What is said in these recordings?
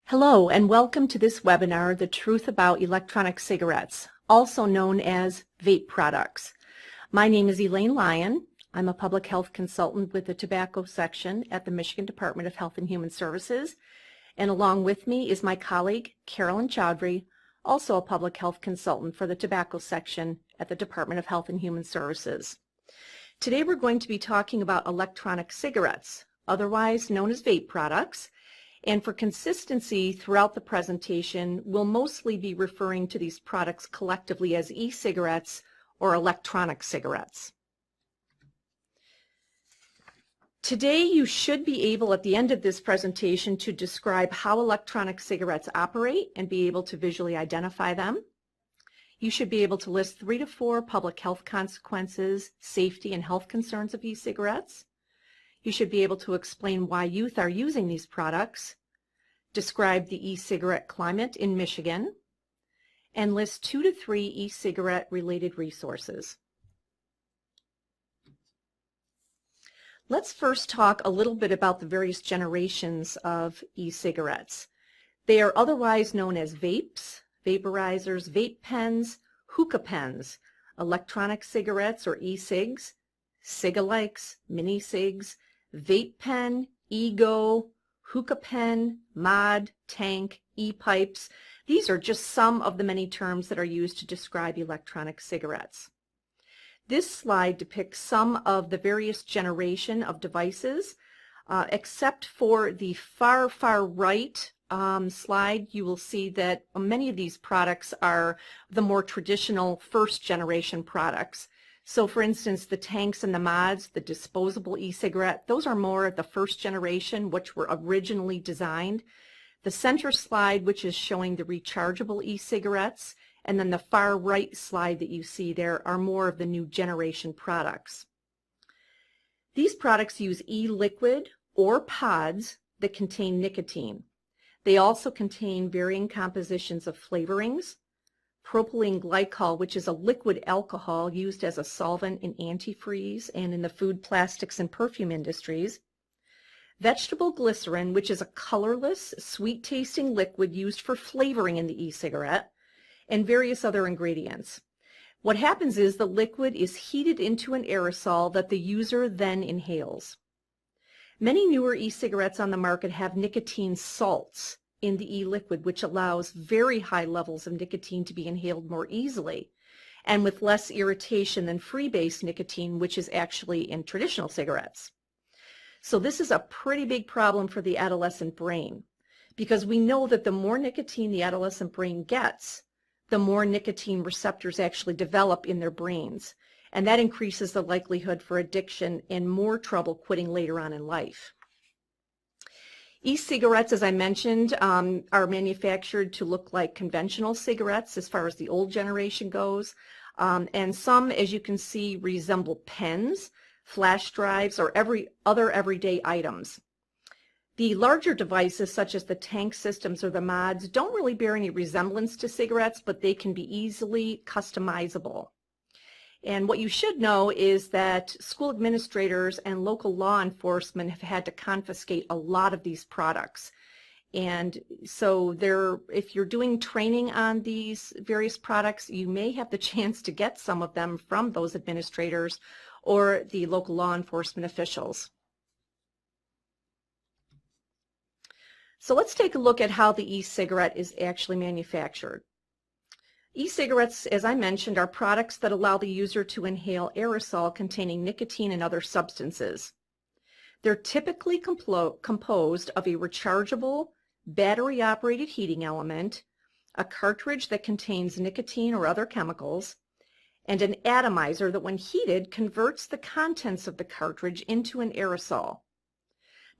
Hello and welcome to this webinar, The Truth About Electronic Cigarettes, also known as vape products. My name is Elaine Lyon. I'm a public health consultant with the tobacco section at the Michigan Department of Health and Human Services. And along with me is my colleague, Carolyn Chaudhry, also a public health consultant for the tobacco section at the Department of Health and Human Services. Today we're going to be talking about electronic cigarettes, otherwise known as vape products. And for consistency throughout the presentation, we'll mostly be referring to these products collectively as e-cigarettes or electronic cigarettes. Today, you should be able, at the end of this presentation, to describe how electronic cigarettes operate and be able to visually identify them. You should be able to list 3 to 4 public health consequences, safety, and health concerns of e-cigarettes. You should be able to explain why youth are using these products, describe the e-cigarette climate in Michigan, and list 2 to 3 e-cigarette related resources. Let's first talk a little bit about the various generations of e-cigarettes. They are otherwise known as vapes, vaporizers, vape pens, hookah pens, electronic cigarettes or e-cigs, cig-alikes, mini-cigs, vape pen, e-go, hookah pen, mod, tank, e-pipes. These are just some of the many terms that are used to describe electronic cigarettes. This slide depicts some of the various generation of devices. Except for the far right slide, you will see that many of these products are the more traditional first generation products. So for instance, the tanks and the mods, the disposable e-cigarette, those are more of the first generation, which were originally designed. The center slide, which is showing the rechargeable e-cigarettes, and then the far right slide that you see there are more of the new generation products. These products use e-liquid or pods that contain nicotine. They also contain varying compositions of flavorings, propylene glycol, which is a liquid alcohol used as a solvent in antifreeze and in the food, plastics, and perfume industries, vegetable glycerin, which is a colorless, sweet-tasting liquid used for flavoring in the e-cigarette, and various other ingredients. What happens is the liquid is heated into an aerosol that the user then inhales. Many newer e-cigarettes on the market have nicotine salts in the e-liquid, which allows very high levels of nicotine to be inhaled more easily and with less irritation than free-base nicotine, which is actually in traditional cigarettes. So this is a pretty big problem for the adolescent brain, because we know that the more nicotine the adolescent brain gets, the more nicotine receptors actually develop in their brains, and that increases the likelihood for addiction and more trouble quitting later on in life. E-cigarettes, as I mentioned, are manufactured to look like conventional cigarettes as far as the old generation goes, and some, as you can see, resemble pens, flash drives, or other everyday items. The larger devices, such as the tank systems or the mods, don't really bear any resemblance to cigarettes, but they can be easily customizable. And what you should know is that school administrators and local law enforcement have had to confiscate a lot of these products. And so if you're doing training on these various products, you may have the chance to get some of them from those administrators or the local law enforcement officials. So let's take a look at how the e-cigarette is actually manufactured. E-cigarettes, as I mentioned, are products that allow the user to inhale aerosol containing nicotine and other substances. They're typically composed of a rechargeable, battery-operated heating element, a cartridge that contains nicotine or other chemicals, and an atomizer that, when heated, converts the contents of the cartridge into an aerosol.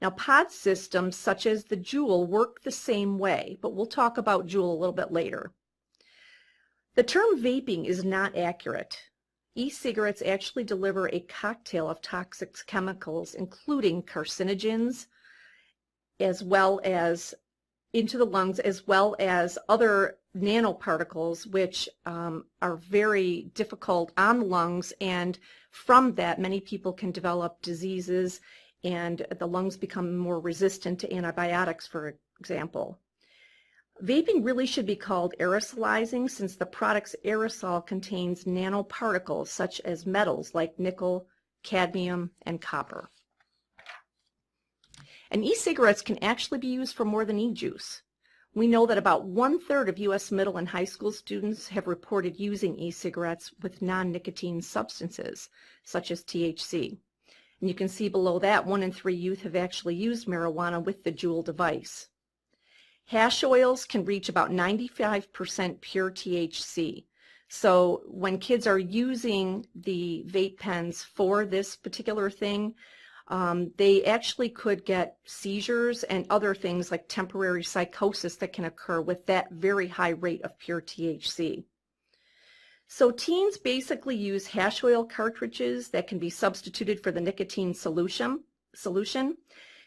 Now, pod systems such as the Juul work the same way, but we'll talk about Juul a little bit later. The term vaping is not accurate. E-cigarettes actually deliver a cocktail of toxic chemicals, including carcinogens, as well as into the lungs, as well as other nanoparticles, which are very difficult on the lungs, and from that, many people can develop diseases, and the lungs become more resistant to antibiotics, for example. Vaping really should be called aerosolizing since the product's aerosol contains nanoparticles such as metals like nickel, cadmium, and copper. And e-cigarettes can actually be used for more than e-juice. We know that about 1/3 of U.S. middle and high school students have reported using e-cigarettes with non-nicotine substances, such as THC. And you can see below that 1 in 3 youth have actually used marijuana with the Juul device. Hash oils can reach about 95% pure THC. So when kids are using the vape pens for this particular thing, they actually could get seizures and other things like temporary psychosis that can occur with that very high rate of pure THC. So teens basically use hash oil cartridges that can be substituted for the nicotine solution.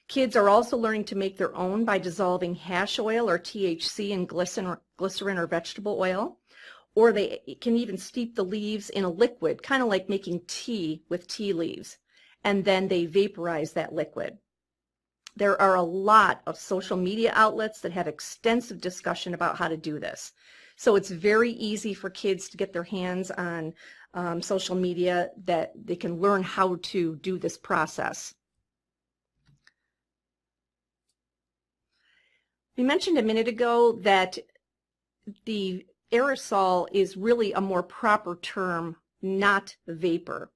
Kids are also learning to make their own by dissolving hash oil or THC in glycerin or vegetable oil, or they can even steep the leaves in a liquid, kind of like making tea with tea leaves, and then they vaporize that liquid. There are a lot of social media outlets that have extensive discussion about how to do this. So it's very easy for kids to get their hands on social media that they can learn how to do this process. We mentioned a minute ago that the aerosol is really a more proper term, not vapor.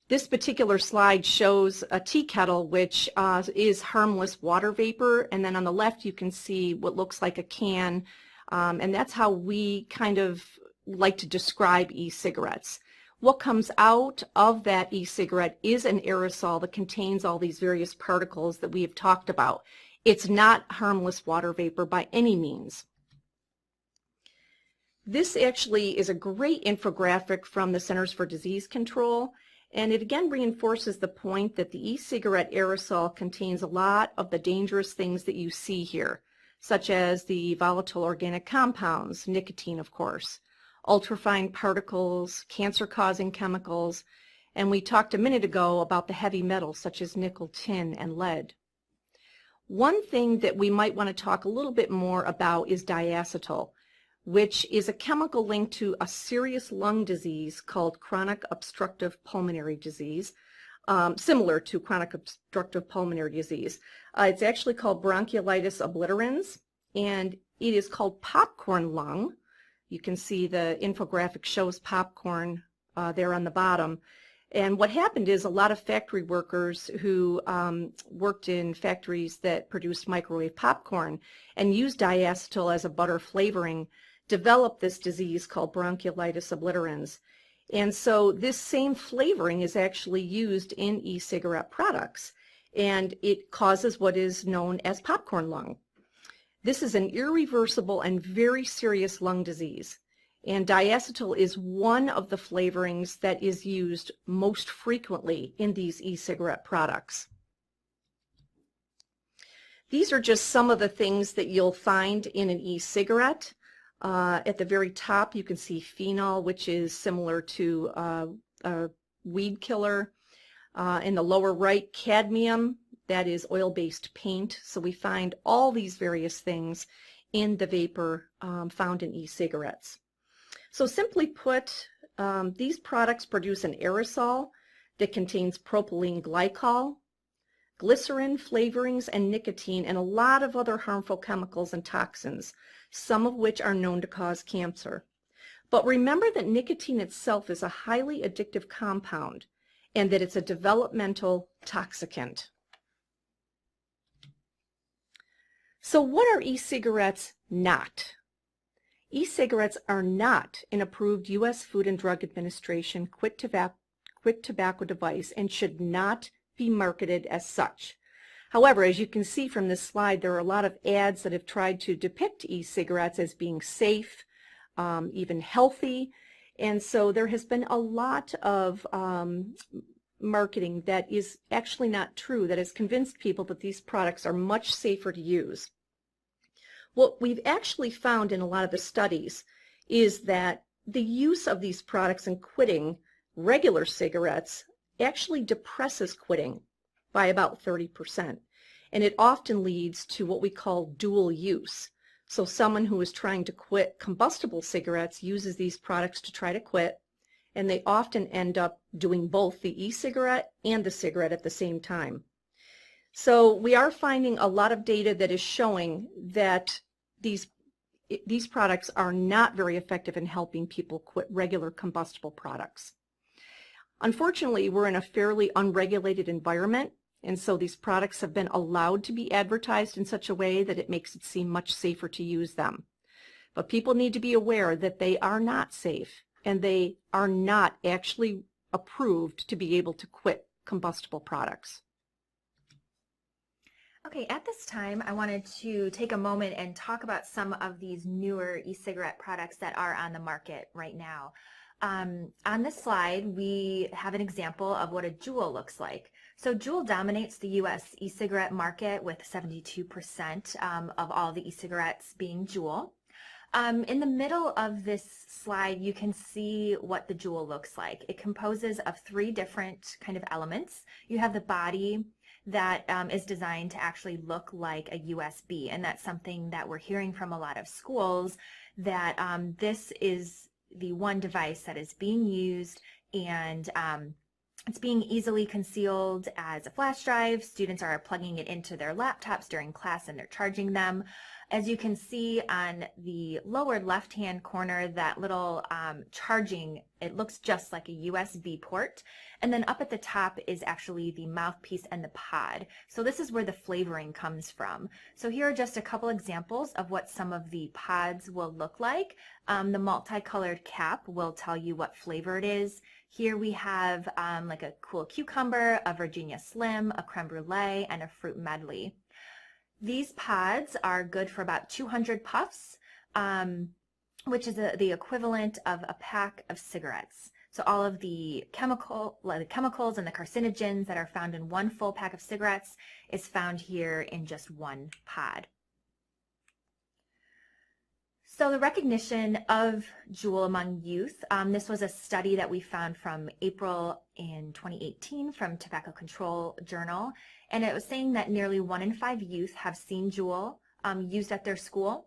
This particular slide shows a tea kettle, which is harmless water vapor, and then on the left you can see what looks like a can, and that's how we kind of like to describe e-cigarettes. What comes out of that e-cigarette is an aerosol that contains all these various particles that we have talked about. It's not harmless water vapor by any means. This actually is a great infographic from the Centers for Disease Control, and it again reinforces the point that the e-cigarette aerosol contains a lot of the dangerous things that you see here, such as the volatile organic compounds, nicotine of course, ultrafine particles, cancer-causing chemicals, and we talked a minute ago about the heavy metals such as nickel, tin, and lead. One thing that we might want to talk a little bit more about is diacetyl, which is a chemical linked to a serious lung disease called chronic obstructive pulmonary disease, similar to chronic obstructive pulmonary disease. It's actually called bronchiolitis obliterans, and it is called popcorn lung. You can see the infographic shows popcorn there on the bottom. And what happened is a lot of factory workers who worked in factories that produced microwave popcorn and used diacetyl as a butter flavoring developed this disease called bronchiolitis obliterans. And so this same flavoring is actually used in e-cigarette products, and it causes what is known as popcorn lung. This is an irreversible and very serious lung disease. And diacetyl is one of the flavorings that is used most frequently in these e-cigarette products. These are just some of the things that you'll find in an e-cigarette. At the very top you can see phenol, which is similar to a weed killer. In the lower right, cadmium, that is oil-based paint. So we find all these various things in the vapor found in e-cigarettes. So simply put, these products produce an aerosol that contains propylene glycol, glycerin, flavorings, and nicotine, and a lot of other harmful chemicals and toxins, some of which are known to cause cancer. But remember that nicotine itself is a highly addictive compound and that it's a developmental toxicant. So what are e-cigarettes not? E-cigarettes are not an approved U.S. Food and Drug Administration quit tobacco device and should not be marketed as such. However, as you can see from this slide, there are a lot of ads that have tried to depict e-cigarettes as being safe, even healthy, and so there has been a lot of marketing that is actually not true, that has convinced people that these products are much safer to use. What we've actually found in a lot of the studies is that the use of these products in quitting regular cigarettes actually depresses quitting by about 30%. And it often leads to what we call dual use. So someone who is trying to quit combustible cigarettes uses these products to try to quit, and they often end up doing both the e-cigarette and the cigarette at the same time. So we are finding a lot of data that is showing that these products are not very effective in helping people quit regular combustible products. Unfortunately, we're in a fairly unregulated environment, and so these products have been allowed to be advertised in such a way that it makes it seem much safer to use them. But people need to be aware that they are not safe, and they are not actually approved to be able to quit combustible products. Okay, at this time, I wanted to take a moment and talk about some of these newer e-cigarette products that are on the market right now. On this slide, we have an example of what a Juul looks like. So Juul dominates the U.S. e-cigarette market with 72% of all the e-cigarettes being Juul. In the middle of this slide, you can see what the Juul looks like. It composes of 3 different kind of elements. You have the body that is designed to actually look like a USB, and that's something that we're hearing from a lot of schools, that this is the one device that is being used, and it's being easily concealed as a flash drive. Students are plugging it into their laptops during class and they're charging them. As you can see on the lower left-hand corner, that little charging, it looks just like a USB port. And then up at the top is actually the mouthpiece and the pod. So this is where the flavoring comes from. So here are just a couple examples of what some of the pods will look like. The multicolored cap will tell you what flavor it is. Here we have like a cool cucumber, a Virginia Slim, a creme brulee, and a fruit medley. These pods are good for about 200 puffs, which is the equivalent of a pack of cigarettes. So all of the chemicals and the carcinogens that are found in one full pack of cigarettes is found here in just one pod. So the recognition of Juul among youth, this was a study that we found from April in 2018 from Tobacco Control Journal, and it was saying that nearly 1 in 5 youth have seen Juul used at their school.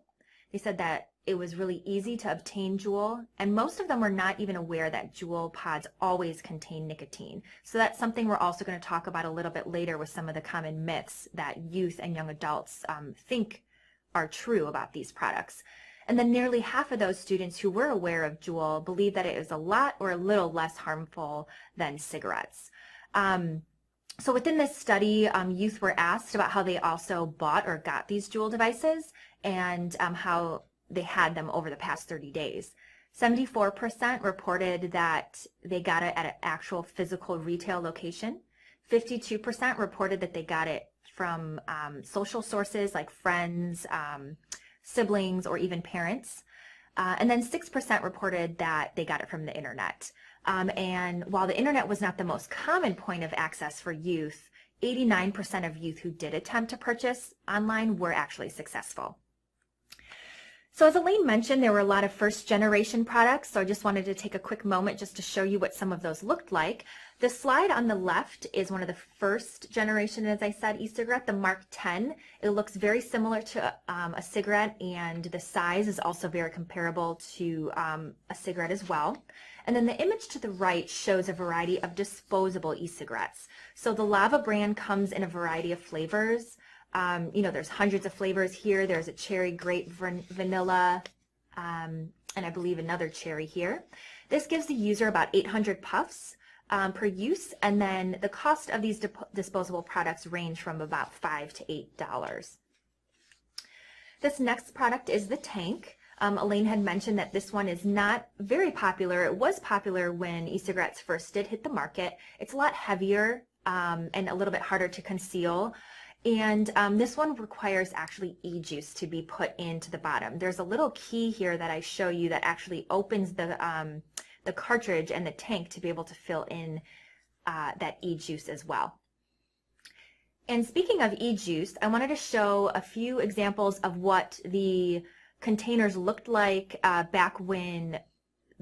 They said that it was really easy to obtain Juul, and most of them were not even aware that Juul pods always contain nicotine. So that's something we're also going to talk about a little bit later with some of the common myths that youth and young adults think are true about these products. And then nearly half of those students who were aware of Juul believe that it is a lot or a little less harmful than cigarettes. So within this study, youth were asked about how they also bought or got these Juul devices and how they had them over the past 30 days. 74% reported that they got it at an actual physical retail location. 52% reported that they got it from social sources like friends, siblings, or even parents. And then 6% reported that they got it from the internet. And while the internet was not the most common point of access for youth, 89% of youth who did attempt to purchase online were actually successful. So as Elaine mentioned, there were a lot of first generation products, so I just wanted to take a quick moment just to show you what some of those looked like. The slide on the left is one of the first generation, as I said, e-cigarette, the Mark 10. It looks very similar to a cigarette, and the size is also very comparable to a cigarette as well. And then the image to the right shows a variety of disposable e-cigarettes. So the Lava brand comes in a variety of flavors. You know, there's hundreds of flavors here. There's a cherry, grape, vanilla, and I believe another cherry here. This gives the user about 800 puffs per use, and then the cost of these disposable products range from about $5 to $8. This next product is the Tank. Elaine had mentioned that this one is not very popular. It was popular when e-cigarettes first did hit the market. It's a lot heavier and a little bit harder to conceal. And this one requires actually e-juice to be put into the bottom. There's a little key here that I show you that actually opens the cartridge and the tank to be able to fill in that e-juice as well. And speaking of e-juice, I wanted to show a few examples of what the containers looked like back when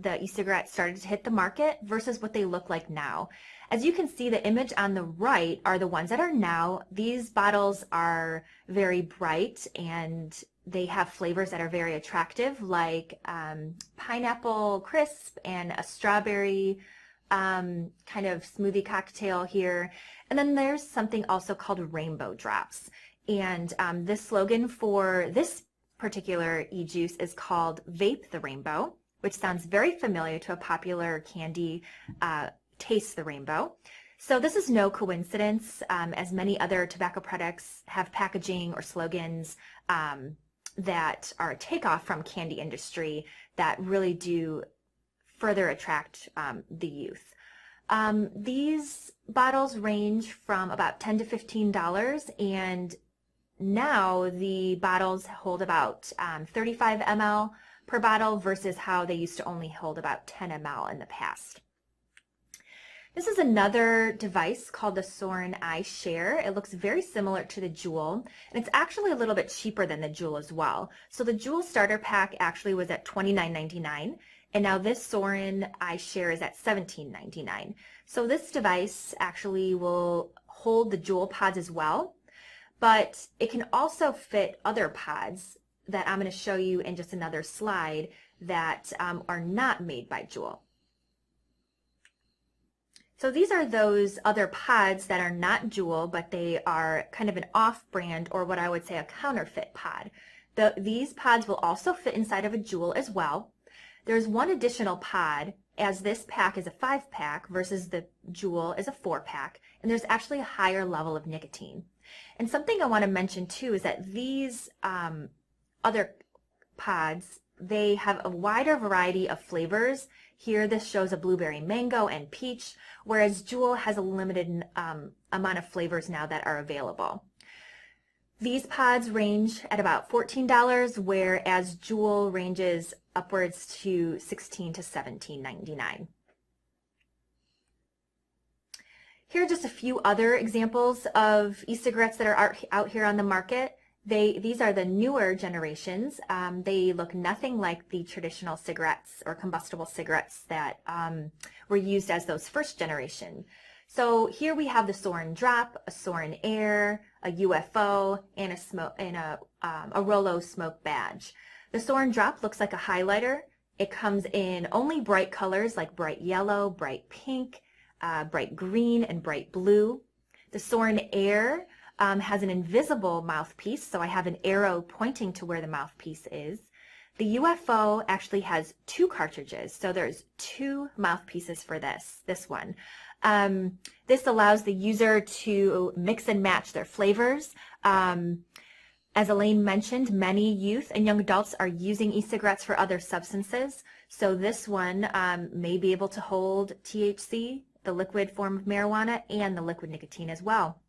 the e-cigarettes started to hit the market versus what they look like now. As you can see, the image on the right are the ones that are now. These bottles are very bright and they have flavors that are very attractive, like pineapple crisp and a strawberry kind of smoothie cocktail here. And then there's something also called rainbow drops. And this slogan for this particular e-juice is called Vape the Rainbow, which sounds very familiar to a popular candy, Taste the Rainbow. So this is no coincidence, as many other tobacco products have packaging or slogans that are a takeoff from candy industry that really do further attract the youth. These bottles range from about $10 to $15, and now the bottles hold about 35 ml per bottle versus how they used to only hold about 10 ml in the past. This is another device called the Soren iShare. It looks very similar to the Juul, and it's actually a little bit cheaper than the Juul as well. So the Juul starter pack actually was at $29.99, and now this Soren iShare is at $17.99. So this device actually will hold the Juul pods as well, but it can also fit other pods that I'm going to show you in just another slide that are not made by Juul. So these are those other pods that are not Juul, but they are kind of an off-brand, or what I would say a counterfeit pod. These pods will also fit inside of a Juul as well. There's one additional pod, as this pack is a 5-pack versus the Juul is a 4-pack, and there's actually a higher level of nicotine. And something I want to mention too is that these other pods, they have a wider variety of flavors. Here this shows a blueberry mango and peach, whereas Juul has a limited amount of flavors now that are available. These pods range at about $14, whereas Juul ranges upwards to $16 to $17.99. Here are just a few other examples of e-cigarettes that are out here on the market. These are the newer generations. They look nothing like the traditional cigarettes or combustible cigarettes that were used as those first generation. So here we have the Soren Drop, a Soren Air, a UFO, and a Rolo Smoke Badge. The Soren Drop looks like a highlighter. It comes in only bright colors like bright yellow, bright pink, bright green, and bright blue. The Soren Air has an invisible mouthpiece, so I have an arrow pointing to where the mouthpiece is. The UFO actually has 2 cartridges, so there's 2 mouthpieces for this one. This allows the user to mix and match their flavors. As Elaine mentioned, many youth and young adults are using e-cigarettes for other substances, so this one may be able to hold THC, the liquid form of marijuana, and the liquid nicotine as well.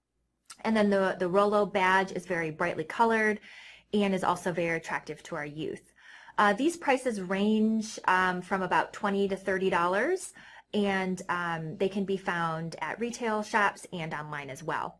And then the Rolo Badge is very brightly colored and is also very attractive to our youth. These prices range from about $20 to $30, and they can be found at retail shops and online as well.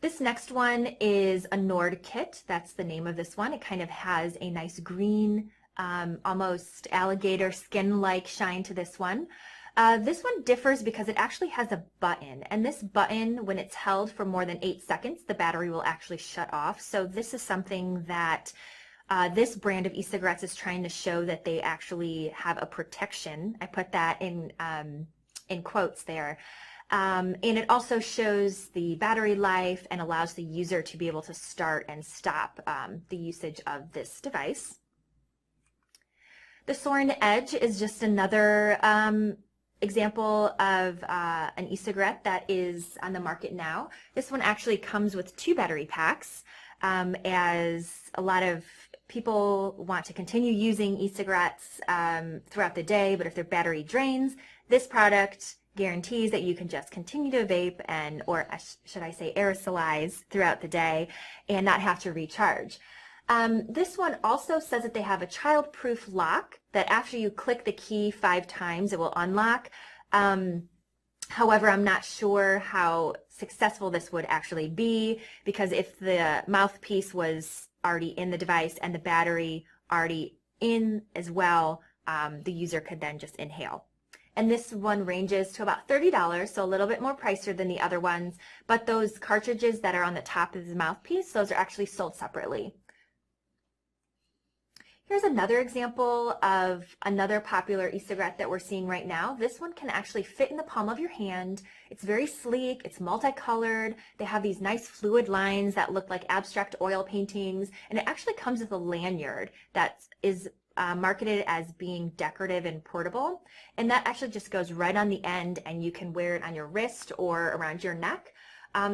This next one is a Nord kit. That's the name of this one. It kind of has a nice green, almost alligator skin-like shine to this one. This one differs because it actually has a button, and this button, when it's held for more than 8 seconds, the battery will actually shut off. So this is something that this brand of e-cigarettes is trying to show that they actually have a protection. I put that in quotes there. And it also shows the battery life and allows the user to be able to start and stop the usage of this device. The Soren Edge is just another example of an e-cigarette that is on the market now. This one actually comes with 2 battery packs, as a lot of people want to continue using e-cigarettes throughout the day, but if their battery drains, this product guarantees that you can just continue to vape or should I say aerosolize throughout the day and not have to recharge. This one also says that they have a child-proof lock, that after you click the key 5 times it will unlock. However, I'm not sure how successful this would actually be, because if the mouthpiece was already in the device and the battery already in as well, the user could then just inhale. And this one ranges to about $30, so a little bit more pricier than the other ones, but those cartridges that are on the top of the mouthpiece, those are actually sold separately. Here's another example of another popular e-cigarette that we're seeing right now. This one can actually fit in the palm of your hand. It's very sleek, it's multicolored. They have these nice fluid lines that look like abstract oil paintings, and it actually comes with a lanyard that is marketed as being decorative and portable, and that actually just goes right on the end, and you can wear it on your wrist or around your neck.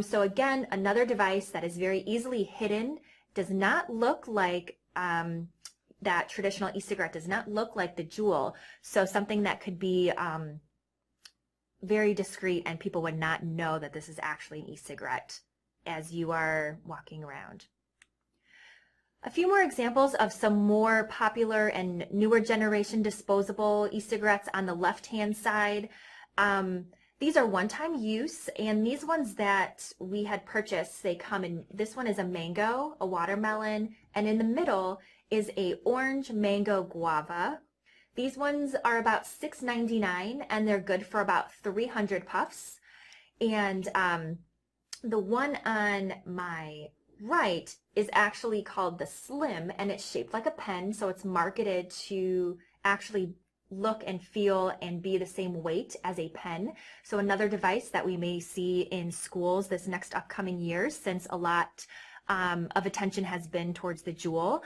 So again, another device that is very easily hidden, does not look like that traditional e-cigarette does not look like the Juul, so something that could be very discreet and people would not know that this is actually an e-cigarette as you are walking around. A few more examples of some more popular and newer generation disposable e-cigarettes on the left-hand side. These are one-time use, and these ones that we had purchased, they come in, this one is a mango, a watermelon, and in the middle is a orange mango guava. These ones are about $6.99 and they're good for about 300 puffs. And the one on my right is actually called the Slim, and it's shaped like a pen, so it's marketed to actually look and feel and be the same weight as a pen. So another device that we may see in schools this next upcoming year, since a lot of attention has been towards the Juul.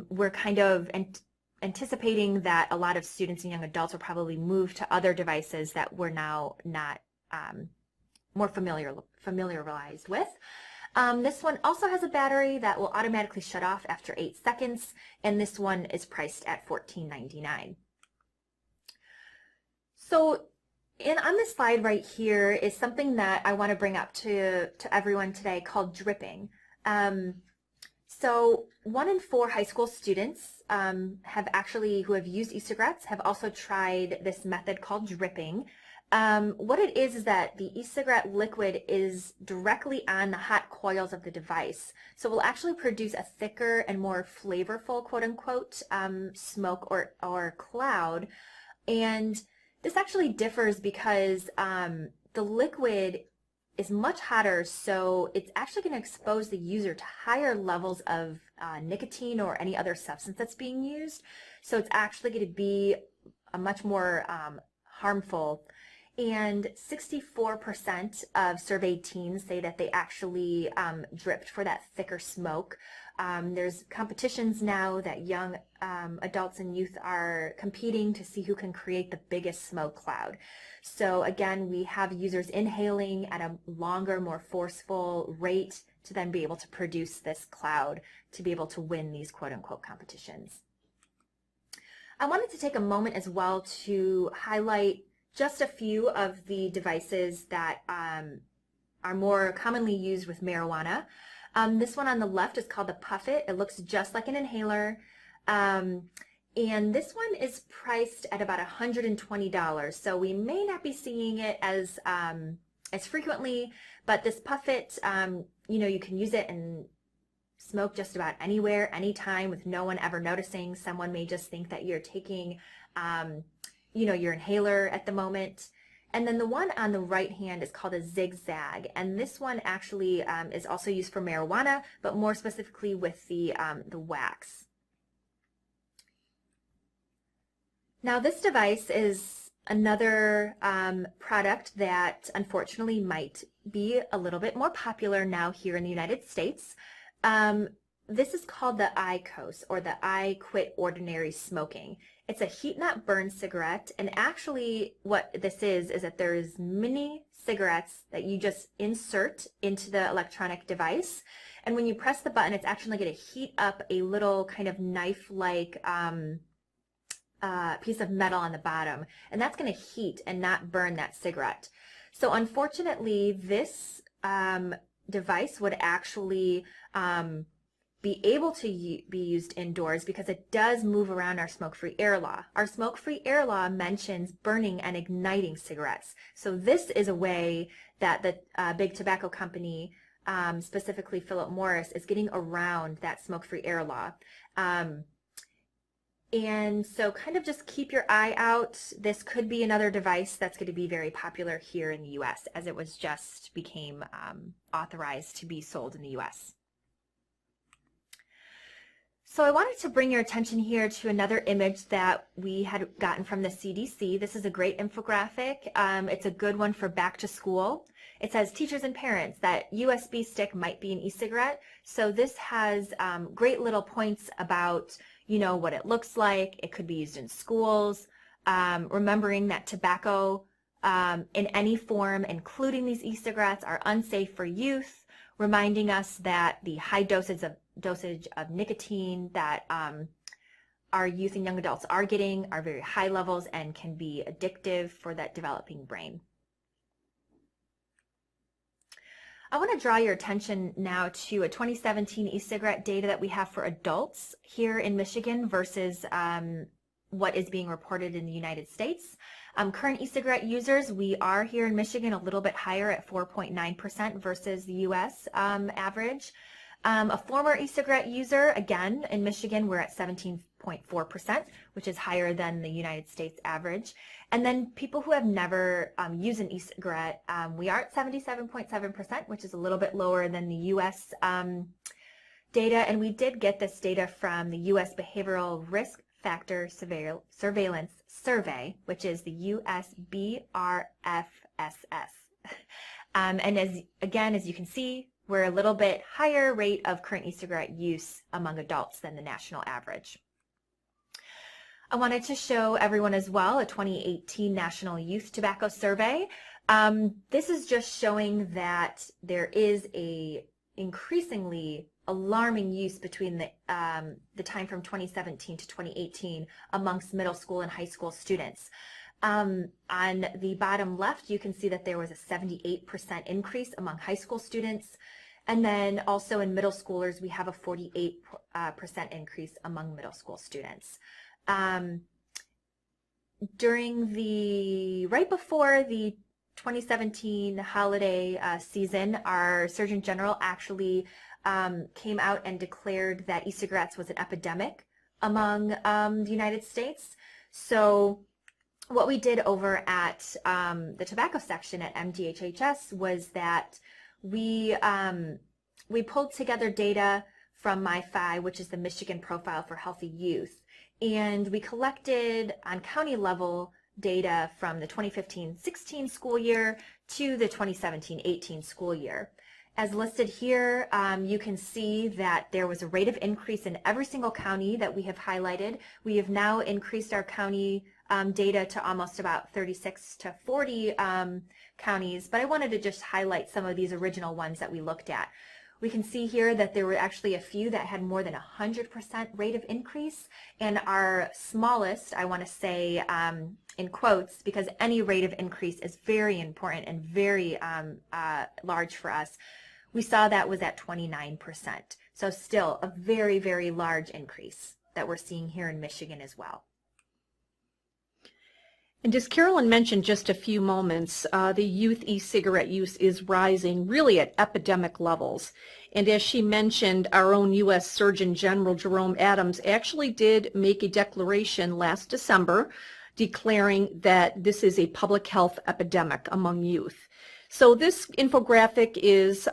We're kind of anticipating that a lot of students and young adults will probably move to other devices that we're now not more familiarized with. This one also has a battery that will automatically shut off after 8 seconds, and this one is priced at $14.99. So on this slide right here is something that I want to bring up to everyone today called dripping. So 1 in 4 high school students who have used e-cigarettes have also tried this method called dripping. What it is that the e-cigarette liquid is directly on the hot coils of the device. So it will actually produce a thicker and more flavorful, quote unquote, smoke or cloud. And this actually differs because the liquid is much hotter, so it's actually going to expose the user to higher levels of nicotine or any other substance that's being used. So it's actually going to be a much more harmful. And 64% of surveyed teens say that they actually dripped for that thicker smoke. There's competitions now that young adults and youth are competing to see who can create the biggest smoke cloud. So again, we have users inhaling at a longer, more forceful rate to then be able to produce this cloud to be able to win these quote-unquote competitions. I wanted to take a moment as well to highlight just a few of the devices that are more commonly used with marijuana. This one on the left is called the Puff-It. It looks just like an inhaler. And this one is priced at about $120. So we may not be seeing it as frequently, but this Puff-It, you can use it and smoke just about anywhere, anytime, with no one ever noticing. Someone may just think that you're taking your inhaler at the moment. And then the one on the right hand is called a Zigzag, and this one actually is also used for marijuana, but more specifically with the wax. Now this device is another product that unfortunately might be a little bit more popular now here in the United States. This is called the IQOS, or the I Quit Ordinary Smoking. It's a heat not burn cigarette, and actually what this is that there's mini cigarettes that you just insert into the electronic device, and when you press the button, it's actually going to heat up a little kind of knife-like piece of metal on the bottom, and that's going to heat and not burn that cigarette. So unfortunately, this device would actually be able to be used indoors because it does move around our smoke-free air law. Our smoke-free air law mentions burning and igniting cigarettes. So this is a way that the big tobacco company, specifically Philip Morris, is getting around that smoke-free air law. And so kind of just keep your eye out. This could be another device that's going to be very popular here in the US, as it was just became authorized to be sold in the US. So I wanted to bring your attention here to another image that we had gotten from the CDC. This is a great infographic. It's a good one for back to school. It says teachers and parents that USB stick might be an e-cigarette. So this has great little points about, you know, what it looks like. It could be used in schools. Remembering that tobacco in any form, including these e-cigarettes, are unsafe for youth. Reminding us that the high dosage of nicotine that our youth and young adults are getting are very high levels and can be addictive for that developing brain. I want to draw your attention now to a 2017 e-cigarette data that we have for adults here in Michigan versus what is being reported in the United States. Current e-cigarette users, we are here in Michigan a little bit higher at 4.9% versus the US average. A former e-cigarette user, again, in Michigan, we're at 17.4%, which is higher than the United States average. And then people who have never used an e-cigarette, we are at 77.7%, which is a little bit lower than the US data. And we did get this data from the US Behavioral Risk Factor Surveillance Survey, which is the USBRFSS. And as you can see, we're a little bit higher rate of current e-cigarette use among adults than the national average. I wanted to show everyone as well a 2018 National Youth Tobacco Survey. This is just showing that there is a increasingly alarming use between the time from 2017 to 2018 amongst middle school and high school students. On the bottom left, you can see that there was a 78% increase among high school students. And then also in middle schoolers, we have a 48% increase among middle school students. Right before the 2017 holiday season, our Surgeon General actually came out and declared that e-cigarettes was an epidemic among the United States. So what we did over at the tobacco section at MDHHS was that we pulled together data from MiFi, which is the Michigan Profile for Healthy Youth, and we collected on county level data from the 2015-16 school year to the 2017-18 school year. As listed here, you can see that there was a rate of increase in every single county that we have highlighted. We have now increased our county data to almost about 36 to 40 counties, but I wanted to just highlight some of these original ones that we looked at. We can see here that there were actually a few that had more than 100% rate of increase, and our smallest, I want to say in quotes, because any rate of increase is very important and very large for us, we saw that was at 29%. So still a very, very large increase that we're seeing here in Michigan as well. And as Carolyn mentioned just a few moments, the youth e-cigarette use is rising really at epidemic levels. And as she mentioned, our own U.S. Surgeon General Jerome Adams actually did make a declaration last December declaring that this is a public health epidemic among youth. So this infographic is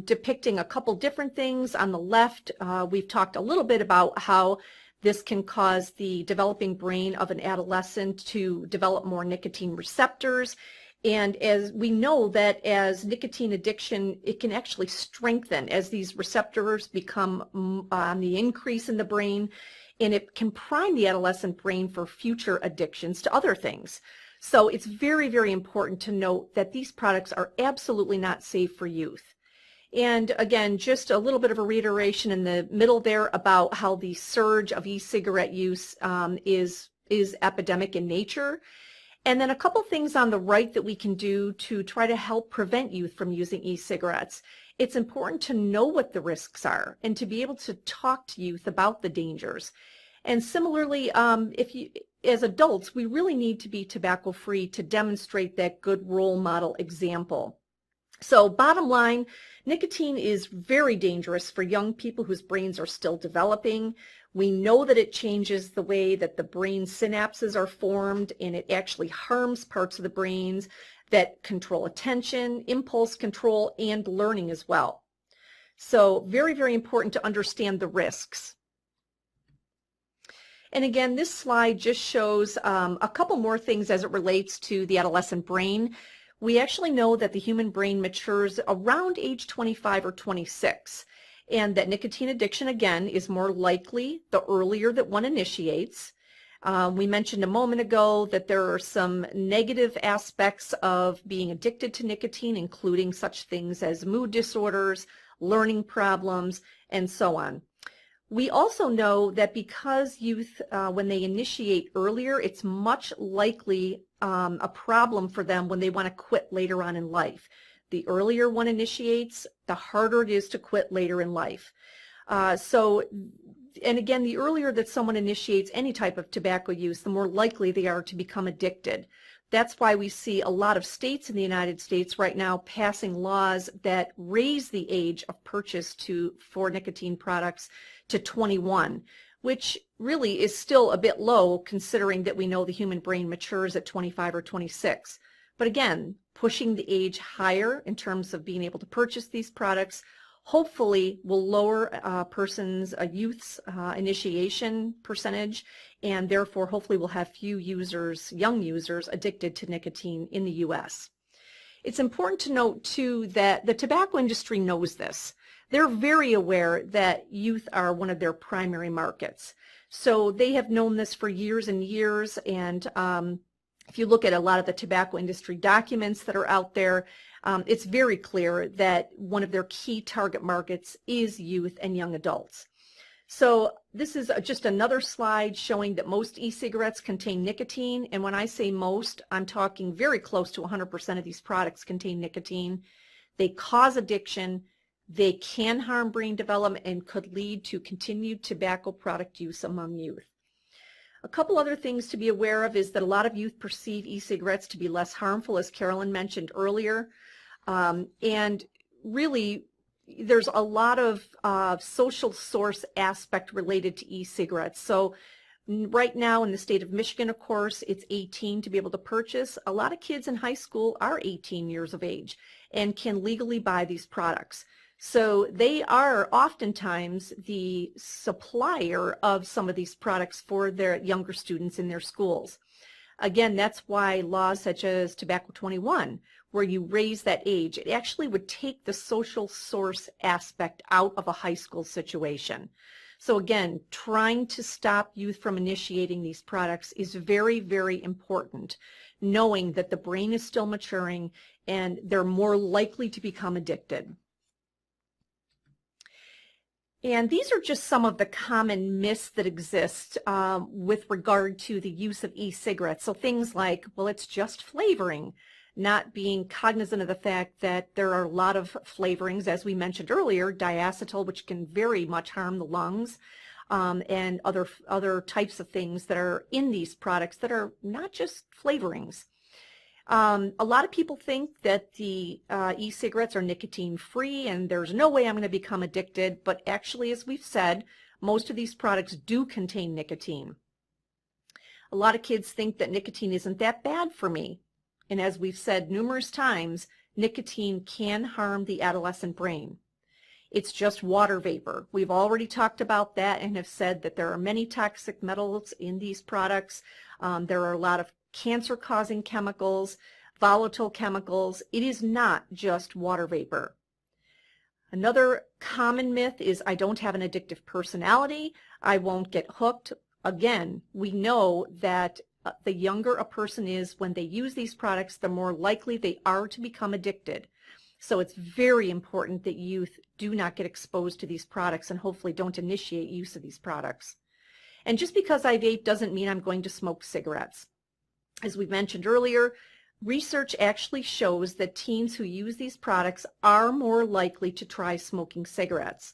depicting a couple different things. On the left, we've talked a little bit about how this can cause the developing brain of an adolescent to develop more nicotine receptors. And as we know that as nicotine addiction, it can actually strengthen as these receptors become on the increase in the brain, and it can prime the adolescent brain for future addictions to other things. So it's very, very important to note that these products are absolutely not safe for youth. And again, just a little bit of a reiteration in the middle there about how the surge of e-cigarette use is epidemic in nature. And then a couple things on the right that we can do to try to help prevent youth from using e-cigarettes. It's important to know what the risks are and to be able to talk to youth about the dangers. And similarly, as adults, we really need to be tobacco-free to demonstrate that good role model example. So bottom line, nicotine is very dangerous for young people whose brains are still developing. We know that it changes the way that the brain synapses are formed, and it actually harms parts of the brains that control attention, impulse control, and learning as well. So very, very important to understand the risks. And again, this slide just shows a couple more things as it relates to the adolescent brain. We actually know that the human brain matures around age 25 or 26, and that nicotine addiction, again, is more likely the earlier that one initiates. We mentioned a moment ago that there are some negative aspects of being addicted to nicotine, including such things as mood disorders, learning problems, and so on. We also know that because youth, when they initiate earlier, it's much likely a problem for them when they want to quit later on in life. The earlier one initiates, the harder it is to quit later in life. And again, the earlier that someone initiates any type of tobacco use, the more likely they are to become addicted. That's why we see a lot of states in the United States right now passing laws that raise the age of purchase for nicotine products to 21, which really is still a bit low considering that we know the human brain matures at 25 or 26. But again, pushing the age higher in terms of being able to purchase these products hopefully will lower a youth's initiation percentage, and therefore hopefully will have few users, young users, addicted to nicotine in the U.S. It's important to note too that the tobacco industry knows this. They're very aware that youth are one of their primary markets. So they have known this for years and years, and if you look at a lot of the tobacco industry documents that are out there, it's very clear that one of their key target markets is youth and young adults. So this is just another slide showing that most e-cigarettes contain nicotine, and when I say most, I'm talking very close to 100% of these products contain nicotine. They cause addiction, they can harm brain development, and could lead to continued tobacco product use among youth. A couple other things to be aware of is that a lot of youth perceive e-cigarettes to be less harmful, as Carolyn mentioned earlier. And really, there's a lot of social source aspect related to e-cigarettes. So right now in the state of Michigan, of course, it's 18 to be able to purchase. A lot of kids in high school are 18 years of age and can legally buy these products. So they are oftentimes the supplier of some of these products for their younger students in their schools. Again, that's why laws such as Tobacco 21, where you raise that age, it actually would take the social source aspect out of a high school situation. So again, trying to stop youth from initiating these products is very, very important, knowing that the brain is still maturing and they're more likely to become addicted. And these are just some of the common myths that exist with regard to the use of e-cigarettes. So things like, well, it's just flavoring, not being cognizant of the fact that there are a lot of flavorings, as we mentioned earlier, diacetyl, which can very much harm the lungs, and other types of things that are in these products that are not just flavorings. A lot of people think that the e-cigarettes are nicotine free and there's no way I'm going to become addicted, but actually, as we've said, most of these products do contain nicotine. A lot of kids think that nicotine isn't that bad for me. And as we've said numerous times, nicotine can harm the adolescent brain. It's just water vapor. We've already talked about that and have said that there are many toxic metals in these products. There are a lot of cancer-causing chemicals, volatile chemicals. It is not just water vapor. Another common myth is I don't have an addictive personality. I won't get hooked. Again, we know that the younger a person is when they use these products, the more likely they are to become addicted. So it's very important that youth do not get exposed to these products and hopefully don't initiate use of these products. And just because I vape doesn't mean I'm going to smoke cigarettes. As we mentioned earlier, research actually shows that teens who use these products are more likely to try smoking cigarettes.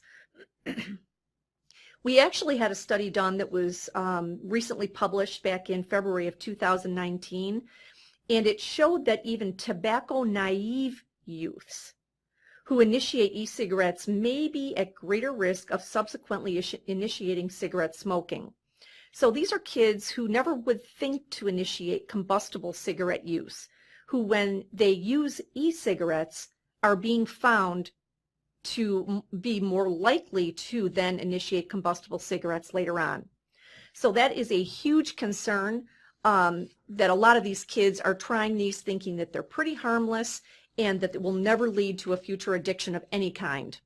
We actually had a study done that was recently published back in February of 2019, and it showed that even tobacco-naive youths who initiate e-cigarettes may be at greater risk of subsequently initiating cigarette smoking. So these are kids who never would think to initiate combustible cigarette use, who when they use e-cigarettes are being found to be more likely to then initiate combustible cigarettes later on. So that is a huge concern, that a lot of these kids are trying these thinking that they're pretty harmless and that it will never lead to a future addiction of any kind.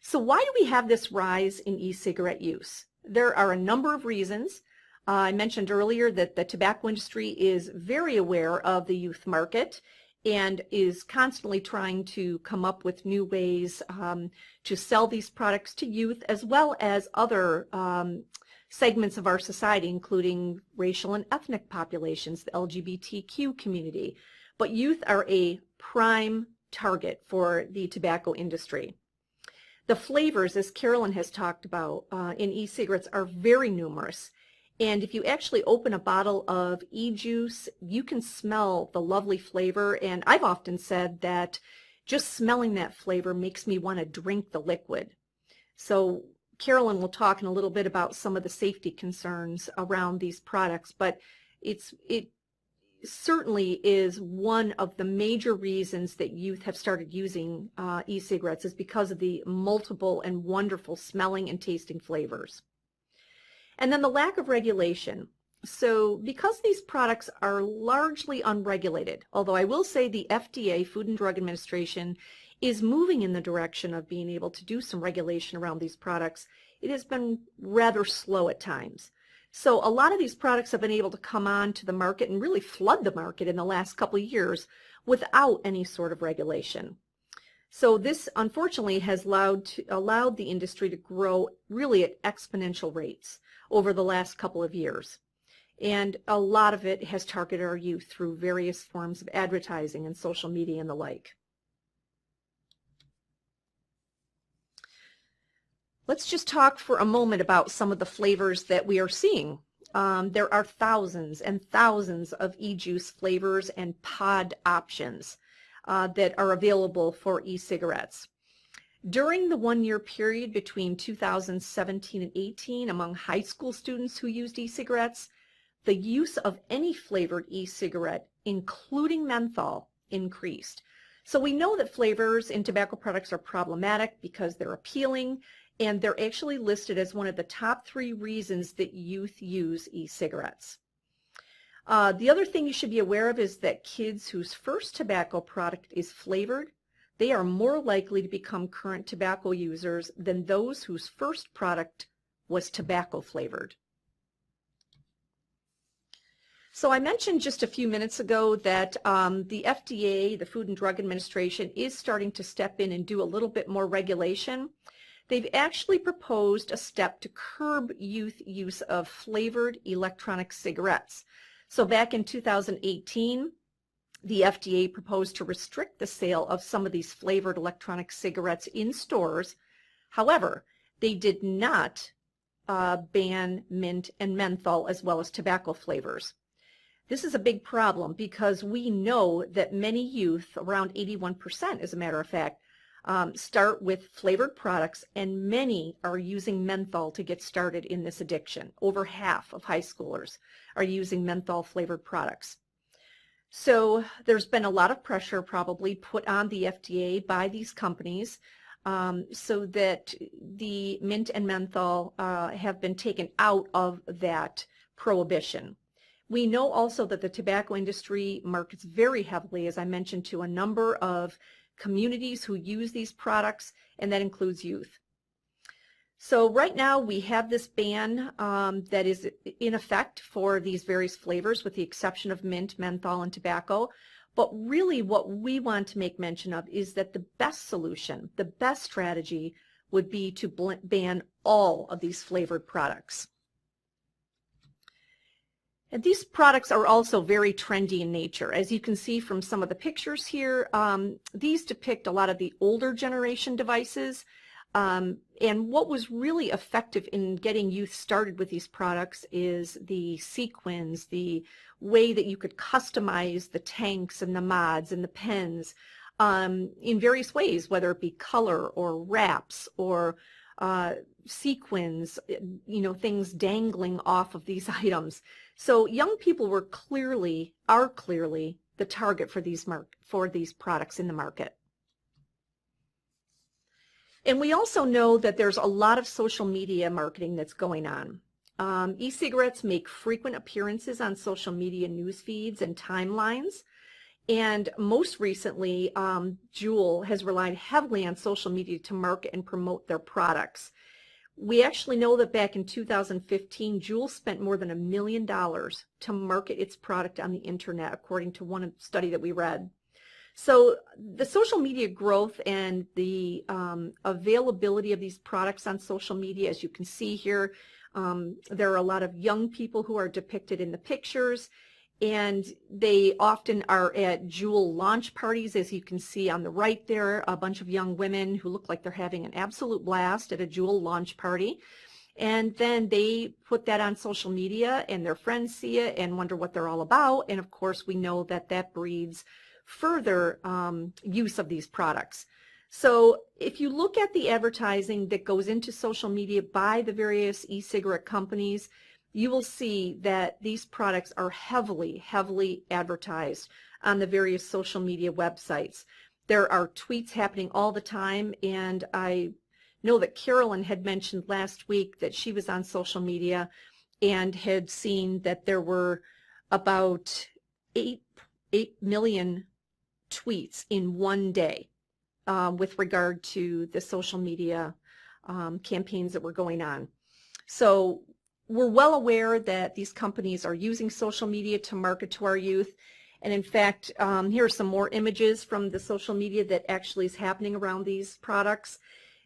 So why do we have this rise in e-cigarette use? There are a number of reasons. I mentioned earlier that the tobacco industry is very aware of the youth market and is constantly trying to come up with new ways to sell these products to youth as well as other segments of our society, including racial and ethnic populations, the LGBTQ community. But youth are a prime target for the tobacco industry. The flavors, as Carolyn has talked about, in e-cigarettes are very numerous. And if you actually open a bottle of e-juice, you can smell the lovely flavor. And I've often said that just smelling that flavor makes me want to drink the liquid. So Carolyn will talk in a little bit about some of the safety concerns around these products, but it certainly is one of the major reasons that youth have started using e-cigarettes is because of the multiple and wonderful smelling and tasting flavors. And then the lack of regulation. So because these products are largely unregulated, although I will say the FDA, Food and Drug Administration, is moving in the direction of being able to do some regulation around these products, it has been rather slow at times. So a lot of these products have been able to come on to the market and really flood the market in the last couple of years without any sort of regulation. So this unfortunately has allowed the industry to grow really at exponential rates over the last couple of years. And a lot of it has targeted our youth through various forms of advertising and social media and the like. Let's just talk for a moment about some of the flavors that we are seeing. There are thousands and thousands of e-juice flavors and pod options that are available for e-cigarettes. During the one-year period between 2017 and 18, among high school students who used e-cigarettes, the use of any flavored e-cigarette, including menthol, increased. So we know that flavors in tobacco products are problematic because they're appealing, and they're actually listed as one of the top 3 reasons that youth use e-cigarettes. The other thing you should be aware of is that kids whose first tobacco product is flavored, they are more likely to become current tobacco users than those whose first product was tobacco flavored. So I mentioned just a few minutes ago that the FDA, the Food and Drug Administration, is starting to step in and do a little bit more regulation. They've actually proposed a step to curb youth use of flavored electronic cigarettes. So back in 2018, the FDA proposed to restrict the sale of some of these flavored electronic cigarettes in stores. However, they did not ban mint and menthol as well as tobacco flavors. This is a big problem because we know that many youth, around 81% as a matter of fact, start with flavored products, and many are using menthol to get started in this addiction. Over half of high schoolers are using menthol flavored products. So there's been a lot of pressure probably put on the FDA by these companies so that the mint and menthol have been taken out of that prohibition. We know also that the tobacco industry markets very heavily, as I mentioned, to a number of communities who use these products, and that includes youth. So right now we have this ban that is in effect for these various flavors with the exception of mint, menthol, and tobacco. But really what we want to make mention of is that the best solution, the best strategy would be to ban all of these flavored products. And these products are also very trendy in nature. As you can see from some of the pictures here, these depict a lot of the older generation devices. And what was really effective in getting youth started with these products is the sequins, the way that you could customize the tanks and the mods and the pens in various ways, whether it be color or wraps or sequins, things dangling off of these items. So young people are clearly the target for these products in the market. And we also know that there's a lot of social media marketing that's going on. E-cigarettes make frequent appearances on social media news feeds and timelines. And most recently, Juul has relied heavily on social media to market and promote their products. We actually know that back in 2015, Juul spent more than $1 million to market its product on the internet, according to one study that we read. So the social media growth and the availability of these products on social media, as you can see here, there are a lot of young people who are depicted in the pictures, and they often are at Juul launch parties, as you can see on the right there, a bunch of young women who look like they're having an absolute blast at a Juul launch party. And then they put that on social media and their friends see it and wonder what they're all about. And of course, we know that that breeds further use of these products. So if you look at the advertising that goes into social media by the various e-cigarette companies, you will see that these products are heavily advertised on the various social media websites. There are tweets happening all the time, and I know that Carolyn had mentioned last week that she was on social media and had seen that there were about 8 million tweets in one day with regard to the social media campaigns that were going on. So we're well aware that these companies are using social media to market to our youth. And in fact, here are some more images from the social media that actually is happening around these products.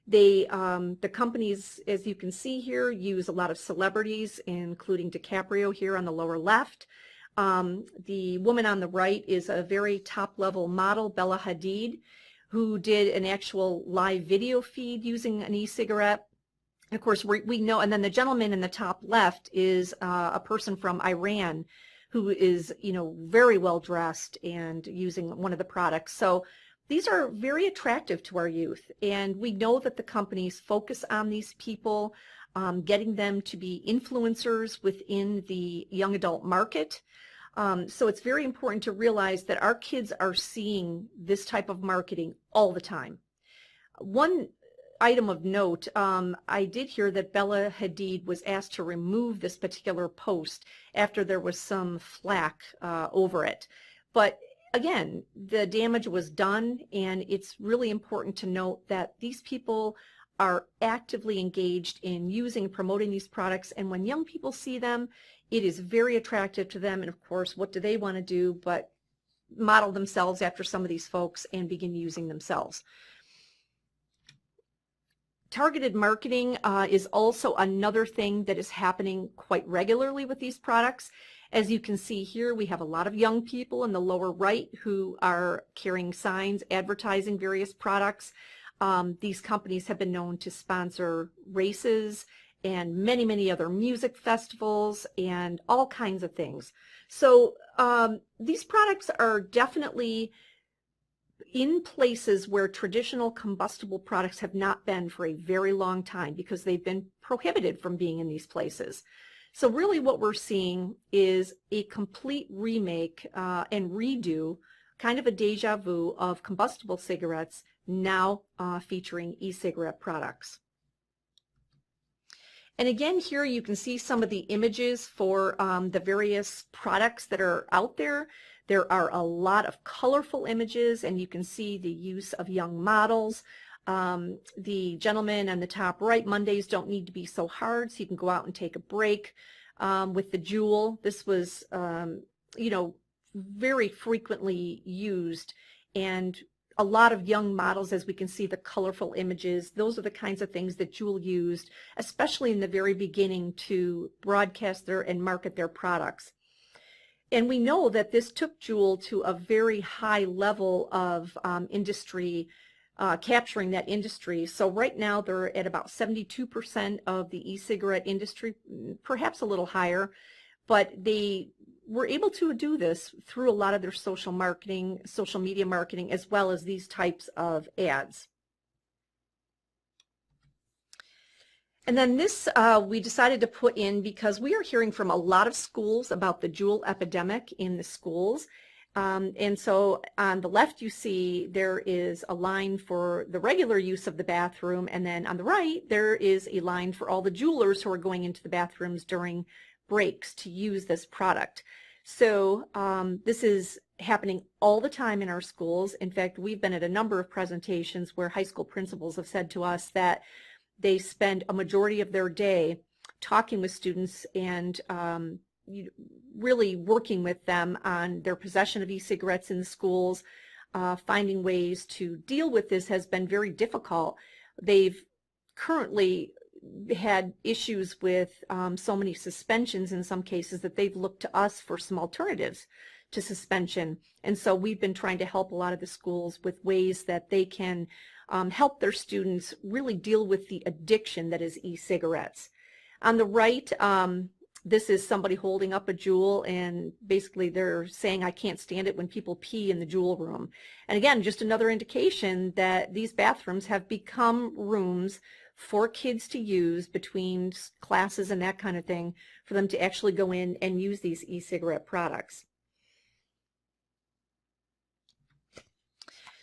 The companies, as you can see here, use a lot of celebrities, including DiCaprio here on the lower left. The woman on the right is a very top-level model, Bella Hadid, who did an actual live video feed using an e-cigarette. Of course, we know, and then the gentleman in the top left is a person from Iran who is, very well dressed and using one of the products. So these are very attractive to our youth, and we know that the companies focus on these people, getting them to be influencers within the young adult market. So it's very important to realize that our kids are seeing this type of marketing all the time. One item of note, I did hear that Bella Hadid was asked to remove this particular post after there was some flack over it. But again, the damage was done, and it's really important to note that these people are actively engaged in using and promoting these products, and when young people see them, it is very attractive to them. And of course, what do they want to do but model themselves after some of these folks and begin using themselves. Targeted marketing is also another thing that is happening quite regularly with these products. As you can see here, we have a lot of young people in the lower right who are carrying signs advertising various products. These companies have been known to sponsor races and many other music festivals and all kinds of things. So these products are definitely in places where traditional combustible products have not been for a very long time because they've been prohibited from being in these places. So really what we're seeing is a complete remake and redo, kind of a deja vu of combustible cigarettes now featuring e-cigarette products. And again, here you can see some of the images for the various products that are out there. There are a lot of colorful images, and you can see the use of young models. The gentleman on the top right, Mondays don't need to be so hard, so you can go out and take a break. With the Juul, this was, very frequently used, and a lot of young models, as we can see the colorful images, those are the kinds of things that Juul used, especially in the very beginning, to broadcast and market their products. And we know that this took Juul to a very high level of industry capturing that industry. So right now they're at about 72% of the e-cigarette industry, perhaps a little higher, but they were able to do this through a lot of their social marketing, social media marketing, as well as these types of ads. And then this we decided to put in because we are hearing from a lot of schools about the Juul epidemic in the schools. And so on the left you see there is a line for the regular use of the bathroom, and then on the right there is a line for all the Juulers who are going into the bathrooms during breaks to use this product. So this is happening all the time in our schools. In fact, we've been at a number of presentations where high school principals have said to us that they spend a majority of their day talking with students and really working with them on their possession of e-cigarettes in the schools. Finding ways to deal with this has been very difficult. They've currently had issues with so many suspensions in some cases that they've looked to us for some alternatives to suspension. And so we've been trying to help a lot of the schools with ways that they can help their students really deal with the addiction that is e-cigarettes. On the right, this is somebody holding up a Juul, and basically they're saying, I can't stand it when people pee in the Juul room. And again, just another indication that these bathrooms have become rooms for kids to use between classes and that kind of thing, for them to actually go in and use these e-cigarette products.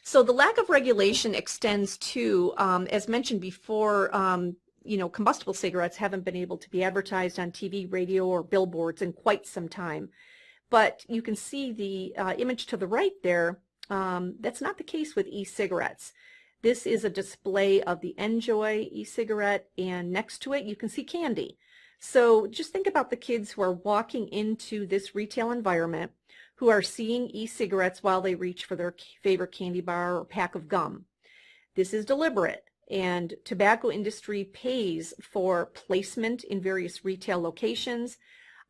So the lack of regulation extends to, as mentioned before, combustible cigarettes haven't been able to be advertised on TV, radio, or billboards in quite some time. But you can see the image to the right there. That's not the case with e-cigarettes. This is a display of the NJOY e-cigarette, and next to it you can see candy. So just think about the kids who are walking into this retail environment, who are seeing e-cigarettes while they reach for their favorite candy bar or pack of gum. This is deliberate, and tobacco industry pays for placement in various retail locations.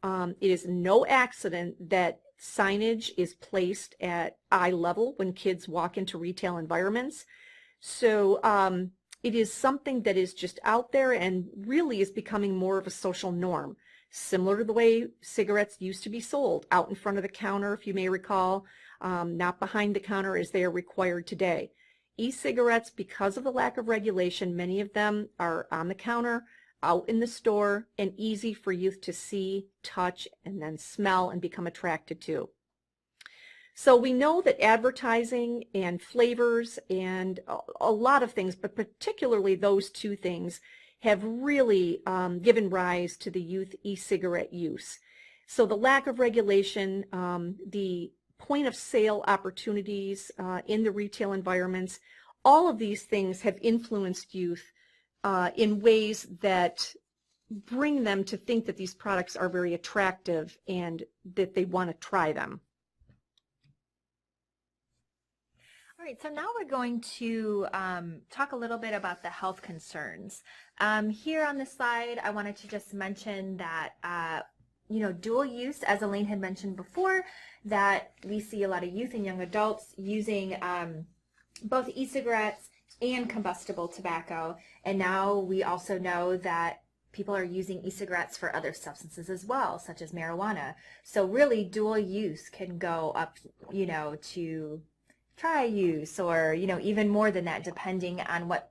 It is no accident that signage is placed at eye level when kids walk into retail environments. So it is something that is just out there and really is becoming more of a social norm, similar to the way cigarettes used to be sold out in front of the counter, if you may recall, not behind the counter as they are required today. E-cigarettes, because of the lack of regulation, many of them are on the counter, out in the store, and easy for youth to see, touch, and then smell and become attracted to. So we know that advertising and flavors and a lot of things, but particularly those two things, have really given rise to the youth e-cigarette use. So the lack of regulation, the point of sale opportunities in the retail environments, all of these things have influenced youth in ways that bring them to think that these products are very attractive and that they want to try them. All right, so now we're going to talk a little bit about the health concerns. Here on this slide, I wanted to just mention that dual use, as Elaine had mentioned before, that we see a lot of youth and young adults using both e-cigarettes and combustible tobacco. And now we also know that people are using e-cigarettes for other substances as well, such as marijuana. So really dual use can go up, to try use or, even more than that, depending on what,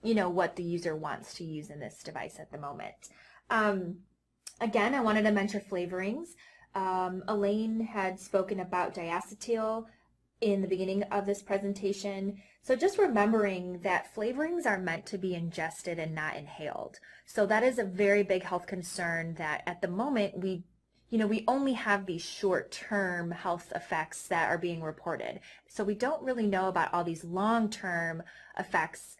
what the user wants to use in this device at the moment. Again, I wanted to mention flavorings. Elaine had spoken about diacetyl in the beginning of this presentation. So just remembering that flavorings are meant to be ingested and not inhaled. So that is a very big health concern that at the moment we only have these short-term health effects that are being reported. So we don't really know about all these long-term effects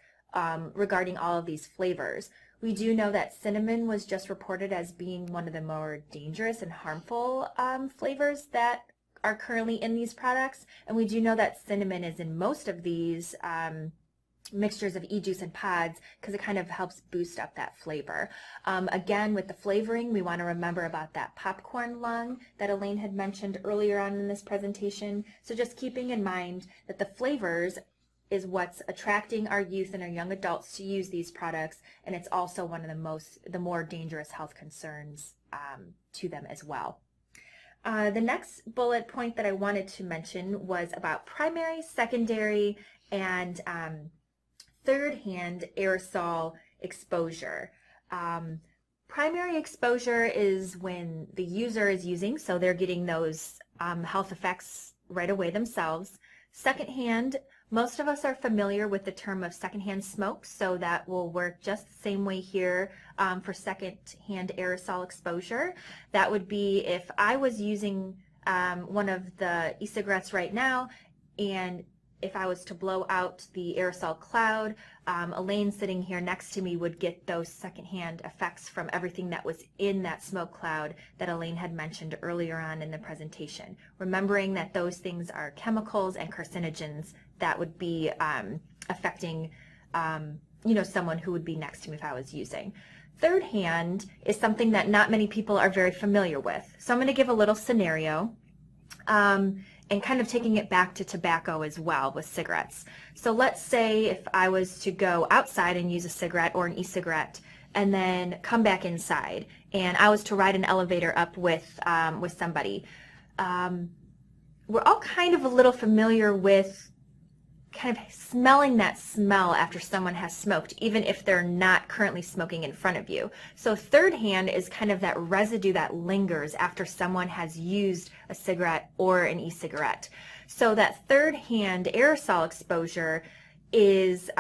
regarding all of these flavors. We do know that cinnamon was just reported as being one of the more dangerous and harmful flavors that are currently in these products. And we do know that cinnamon is in most of these mixtures of e-juice and pods because it kind of helps boost up that flavor. Again, with the flavoring, we want to remember about that popcorn lung that Elaine had mentioned earlier on in this presentation. So just keeping in mind that the flavors is what's attracting our youth and our young adults to use these products, and it's also one of the more dangerous health concerns to them as well. The next bullet point that I wanted to mention was about primary, secondary, and third-hand aerosol exposure. Primary exposure is when the user is using, so they're getting those health effects right away themselves. Secondhand, most of us are familiar with the term of secondhand smoke, so that will work just the same way here for secondhand aerosol exposure. That would be if I was using one of the e-cigarettes right now, and if I was to blow out the aerosol cloud, Elaine sitting here next to me would get those secondhand effects from everything that was in that smoke cloud that Elaine had mentioned earlier on in the presentation. Remembering that those things are chemicals and carcinogens that would be affecting someone who would be next to me if I was using. Third hand is something that not many people are very familiar with. So I'm going to give a little scenario. And kind of taking it back to tobacco as well with cigarettes. So let's say if I was to go outside and use a cigarette or an e-cigarette and then come back inside, and I was to ride an elevator up with somebody. We're all kind of a little familiar with kind of smelling that smell after someone has smoked, even if they're not currently smoking in front of you. So third hand is kind of that residue that lingers after someone has used a cigarette or an e-cigarette. So that third hand aerosol exposure is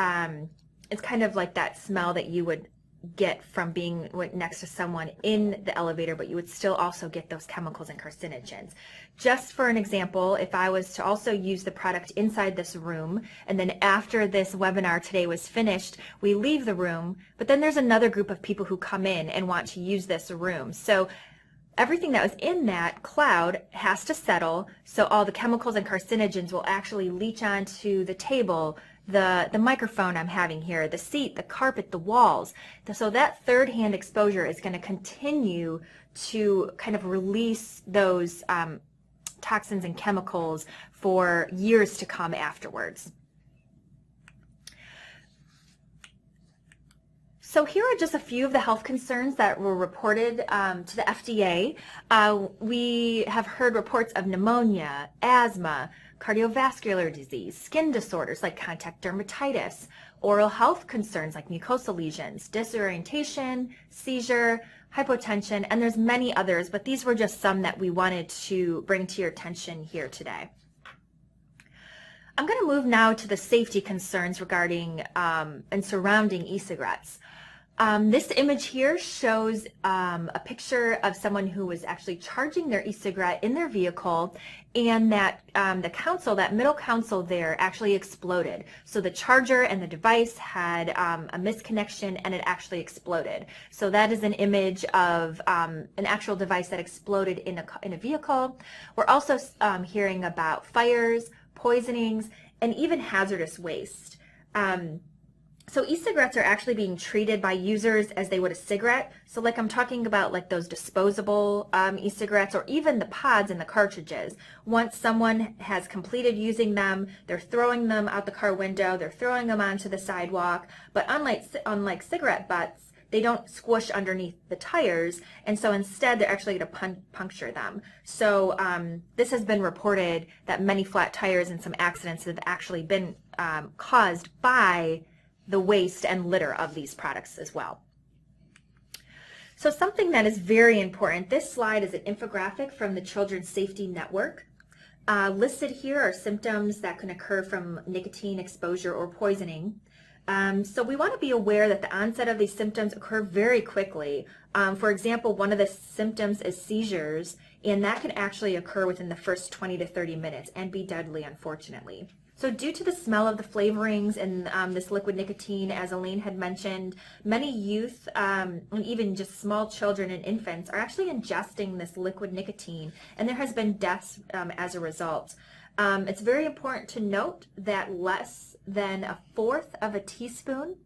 it's kind of like that smell that you would get from being next to someone in the elevator, but you would still also get those chemicals and carcinogens. Just for an example, if I was to also use the product inside this room, and then after this webinar today was finished, we leave the room, but then there's another group of people who come in and want to use this room. So everything that was in that cloud has to settle, so all the chemicals and carcinogens will actually leach onto the table, the microphone I'm having here, the seat, the carpet, the walls. So that third hand exposure is going to continue to kind of release those toxins and chemicals for years to come afterwards. So here are just a few of the health concerns that were reported to the FDA. We have heard reports of pneumonia, asthma, cardiovascular disease, skin disorders like contact dermatitis, oral health concerns like mucosal lesions, disorientation, seizure, hypotension, and there's many others, but these were just some that we wanted to bring to your attention here today. I'm going to move now to the safety concerns regarding and surrounding e-cigarettes. This image here shows a picture of someone who was actually charging their e-cigarette in their vehicle, and that that middle console there actually exploded. So the charger and the device had a misconnection and it actually exploded. So that is an image of an actual device that exploded in a vehicle. We're also hearing about fires, poisonings, and even hazardous waste. So e-cigarettes are actually being treated by users as they would a cigarette. So like I'm talking about like those disposable e-cigarettes, or even the pods and the cartridges. Once someone has completed using them, they're throwing them out the car window, they're throwing them onto the sidewalk. But unlike cigarette butts, they don't squish underneath the tires, and so instead they're actually going to puncture them. So this has been reported that many flat tires and some accidents have actually been caused by the waste and litter of these products as well. So something that is very important, this slide is an infographic from the Children's Safety Network. Listed here are symptoms that can occur from nicotine exposure or poisoning. So we want to be aware that the onset of these symptoms occur very quickly. For example, one of the symptoms is seizures, and that can actually occur within the first 20 to 30 minutes and be deadly, unfortunately. So due to the smell of the flavorings and this liquid nicotine, as Elaine had mentioned, many youth and even just small children and infants are actually ingesting this liquid nicotine, and there has been deaths as a result. It's very important to note that less than a fourth of a teaspoon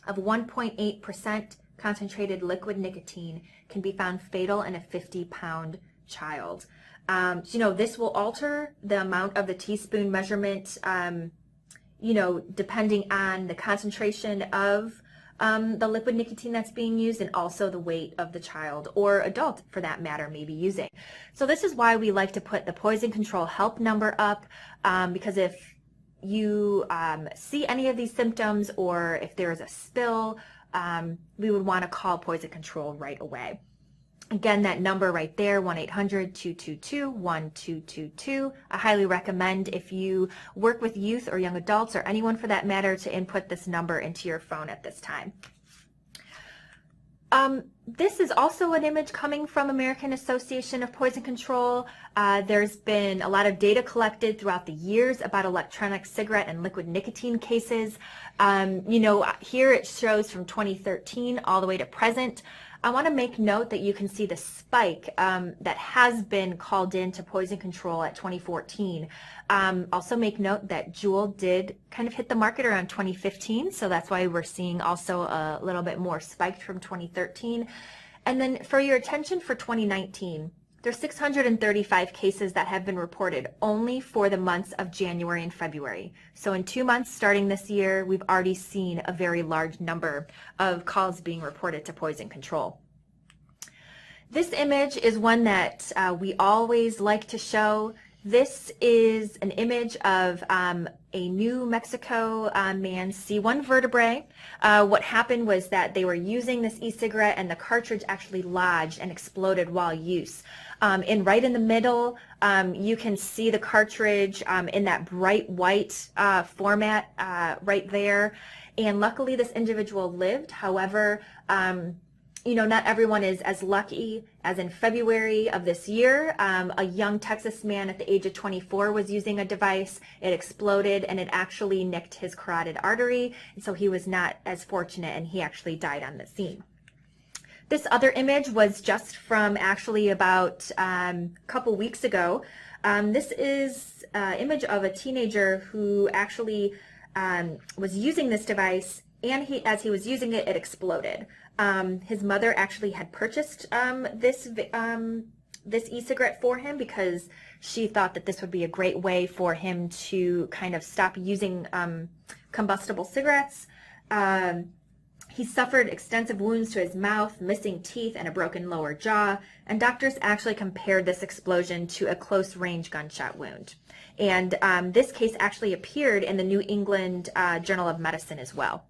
of 1.8% concentrated liquid nicotine can be found fatal in a 50-pound child. This will alter the amount of the teaspoon measurement depending on the concentration of the liquid nicotine that's being used, and also the weight of the child or adult for that matter may be using. So this is why we like to put the poison control help number up, because if you see any of these symptoms or if there is a spill, we would want to call poison control right away. Again, that number right there, 1-800-222-1222. I highly recommend, if you work with youth or young adults or anyone for that matter, to input this number into your phone at this time. This is also an image coming from American Association of Poison Control. There's been a lot of data collected throughout the years about electronic cigarette and liquid nicotine cases. Here it shows from 2013 all the way to present. I want to make note that you can see the spike that has been called in to poison control at 2014. Also make note that Juul did kind of hit the market around 2015, so that's why we're seeing also a little bit more spiked from 2013. And then for your attention for 2019, there's 635 cases that have been reported only for the months of January and February. So in 2 months starting this year, we've already seen a very large number of calls being reported to poison control. This image is one that we always like to show. This is an image of a New Mexico man's C1 vertebrae. What happened was that they were using this e-cigarette and the cartridge actually lodged and exploded while use. And right in the middle, you can see the cartridge in that bright white format right there. And luckily this individual lived. However, not everyone is as lucky. As in February of this year, a young Texas man at the age of 24 was using a device. It exploded and it actually nicked his carotid artery. And so he was not as fortunate and he actually died on the scene. This other image was just from actually about a couple weeks ago. This is an image of a teenager who actually was using this device, and as he was using it, it exploded. His mother actually had purchased this e-cigarette for him because she thought that this would be a great way for him to kind of stop using combustible cigarettes. He suffered extensive wounds to his mouth, missing teeth, and a broken lower jaw, and doctors actually compared this explosion to a close-range gunshot wound. And this case actually appeared in the New England Journal of Medicine as well.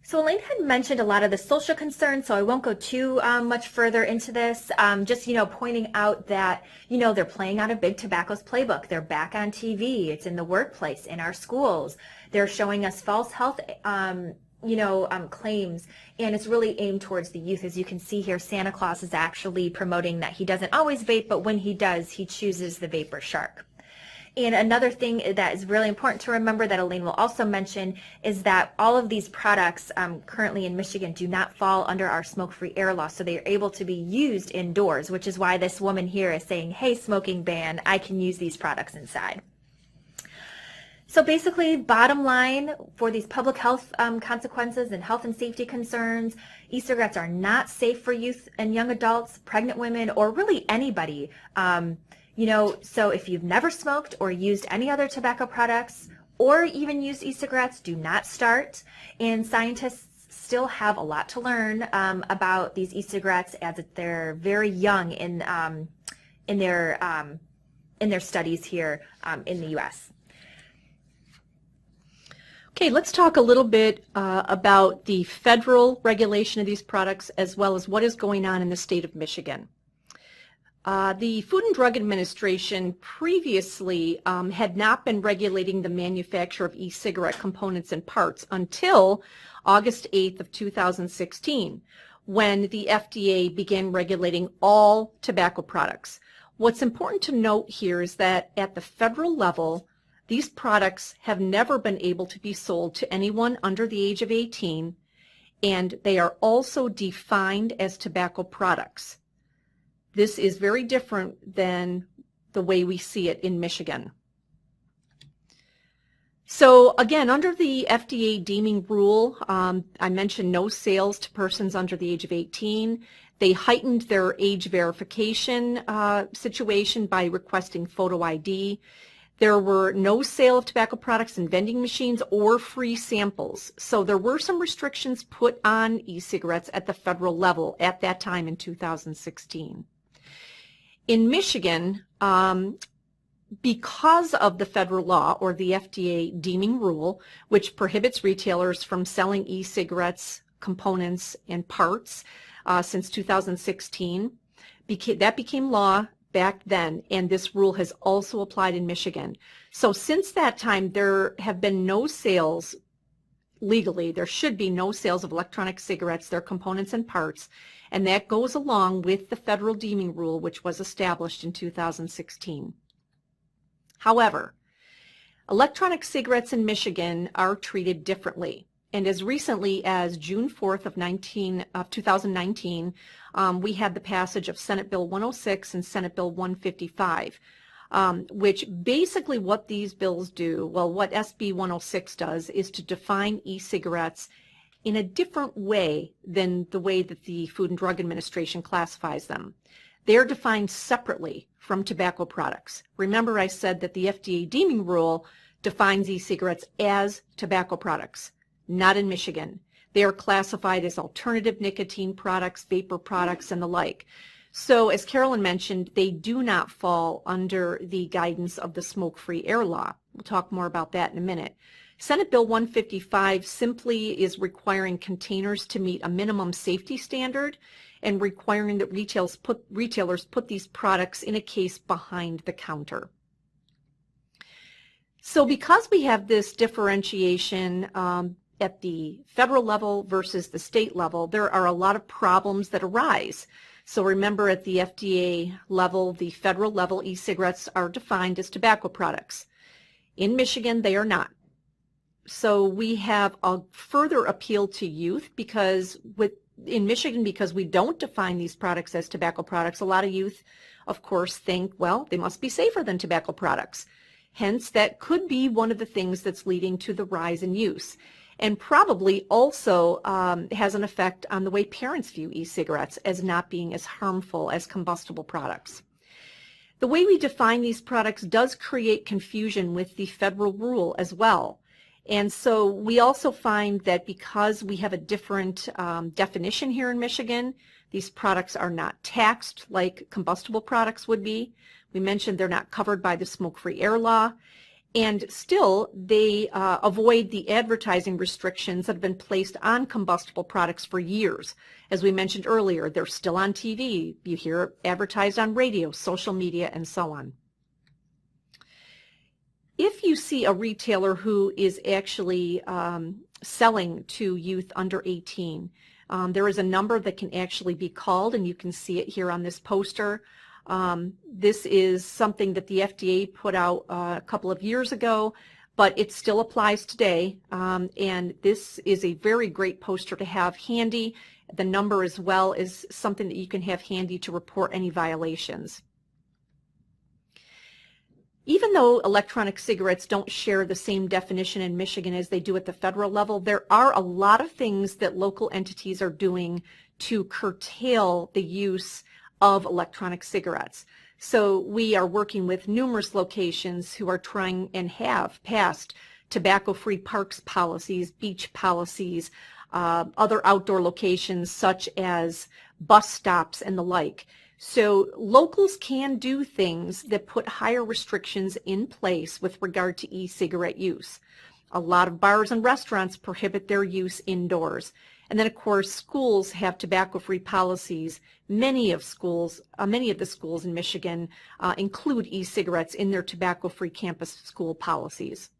So Elaine had mentioned a lot of the social concerns, so I won't go too much further into this. Just, pointing out that, they're playing out of Big Tobacco's playbook. They're back on TV. It's in the workplace, in our schools. They're showing us false health claims, and it's really aimed towards the youth. As you can see here, Santa Claus is actually promoting that he doesn't always vape, but when he does, he chooses the Vapor Shark. And another thing that is really important to remember that Elaine will also mention is that all of these products currently in Michigan do not fall under our smoke-free air law, so they are able to be used indoors, which is why this woman here is saying, hey, smoking ban, I can use these products inside. So basically, bottom line, for these public health consequences and health and safety concerns, e-cigarettes are not safe for youth and young adults, pregnant women, or really anybody. So if you've never smoked or used any other tobacco products or even used e-cigarettes, do not start. And scientists still have a lot to learn about these e-cigarettes as they're very young in their studies here in the U.S. Okay, let's talk a little bit about the federal regulation of these products as well as what is going on in the state of Michigan. The Food and Drug Administration previously had not been regulating the manufacture of e-cigarette components and parts until August 8th of 2016, when the FDA began regulating all tobacco products. What's important to note here is that at the federal level, these products have never been able to be sold to anyone under the age of 18, and they are also defined as tobacco products. This is very different than the way we see it in Michigan. So again, under the FDA deeming rule, I mentioned no sales to persons under the age of 18. They heightened their age verification situation by requesting photo ID. There were no sale of tobacco products in vending machines or free samples. So there were some restrictions put on e-cigarettes at the federal level at that time in 2016. In Michigan, because of the federal law or the FDA deeming rule, which prohibits retailers from selling e-cigarettes components and parts since 2016, that became law back then, and this rule has also applied in Michigan. So since that time, there have been no sales legally. There should be no sales of electronic cigarettes, their components and parts, and that goes along with the federal deeming rule, which was established in 2016. However, electronic cigarettes in Michigan are treated differently. And as recently as June 4th of 2019, we had the passage of Senate Bill 106 and Senate Bill 155, which basically what these bills do, well, what SB 106 does is to define e-cigarettes in a different way than the way that the Food and Drug Administration classifies them. They're defined separately from tobacco products. Remember, I said that the FDA deeming rule defines e-cigarettes as tobacco products. Not in Michigan. They are classified as alternative nicotine products, vapor products, and the like. So as Carolyn mentioned, they do not fall under the guidance of the smoke-free air law. We'll talk more about that in a minute. Senate Bill 155 simply is requiring containers to meet a minimum safety standard and requiring that retailers put these products in a case behind the counter. So because we have this differentiation at the federal level versus the state level, there are a lot of problems that arise. So remember, at the FDA level, the federal level, e-cigarettes are defined as tobacco products. In Michigan, they are not. So we have a further appeal to youth because in Michigan, because we don't define these products as tobacco products, a lot of youth, of course, think, well, they must be safer than tobacco products. Hence, that could be one of the things that's leading to the rise in use, and probably also has an effect on the way parents view e-cigarettes as not being as harmful as combustible products. The way we define these products does create confusion with the federal rule as well. And so we also find that because we have a different definition here in Michigan, these products are not taxed like combustible products would be. We mentioned they're not covered by the smoke-free air law. And still, they avoid the advertising restrictions that have been placed on combustible products for years. As we mentioned earlier, they're still on TV. You hear it advertised on radio, social media, and so on. If you see a retailer who is actually selling to youth under 18, there is a number that can actually be called, and you can see it here on this poster. This is something that the FDA put out a couple of years ago, but it still applies today. And this is a very great poster to have handy. The number as well is something that you can have handy to report any violations. Even though electronic cigarettes don't share the same definition in Michigan as they do at the federal level, there are a lot of things that local entities are doing to curtail the use of electronic cigarettes. So we are working with numerous locations who are trying and have passed tobacco-free parks policies, beach policies, other outdoor locations such as bus stops and the like. So locals can do things that put higher restrictions in place with regard to e-cigarette use. A lot of bars and restaurants prohibit their use indoors. And then, of course, schools have tobacco-free policies. Many of the schools in Michigan include e-cigarettes in their tobacco-free campus school policies.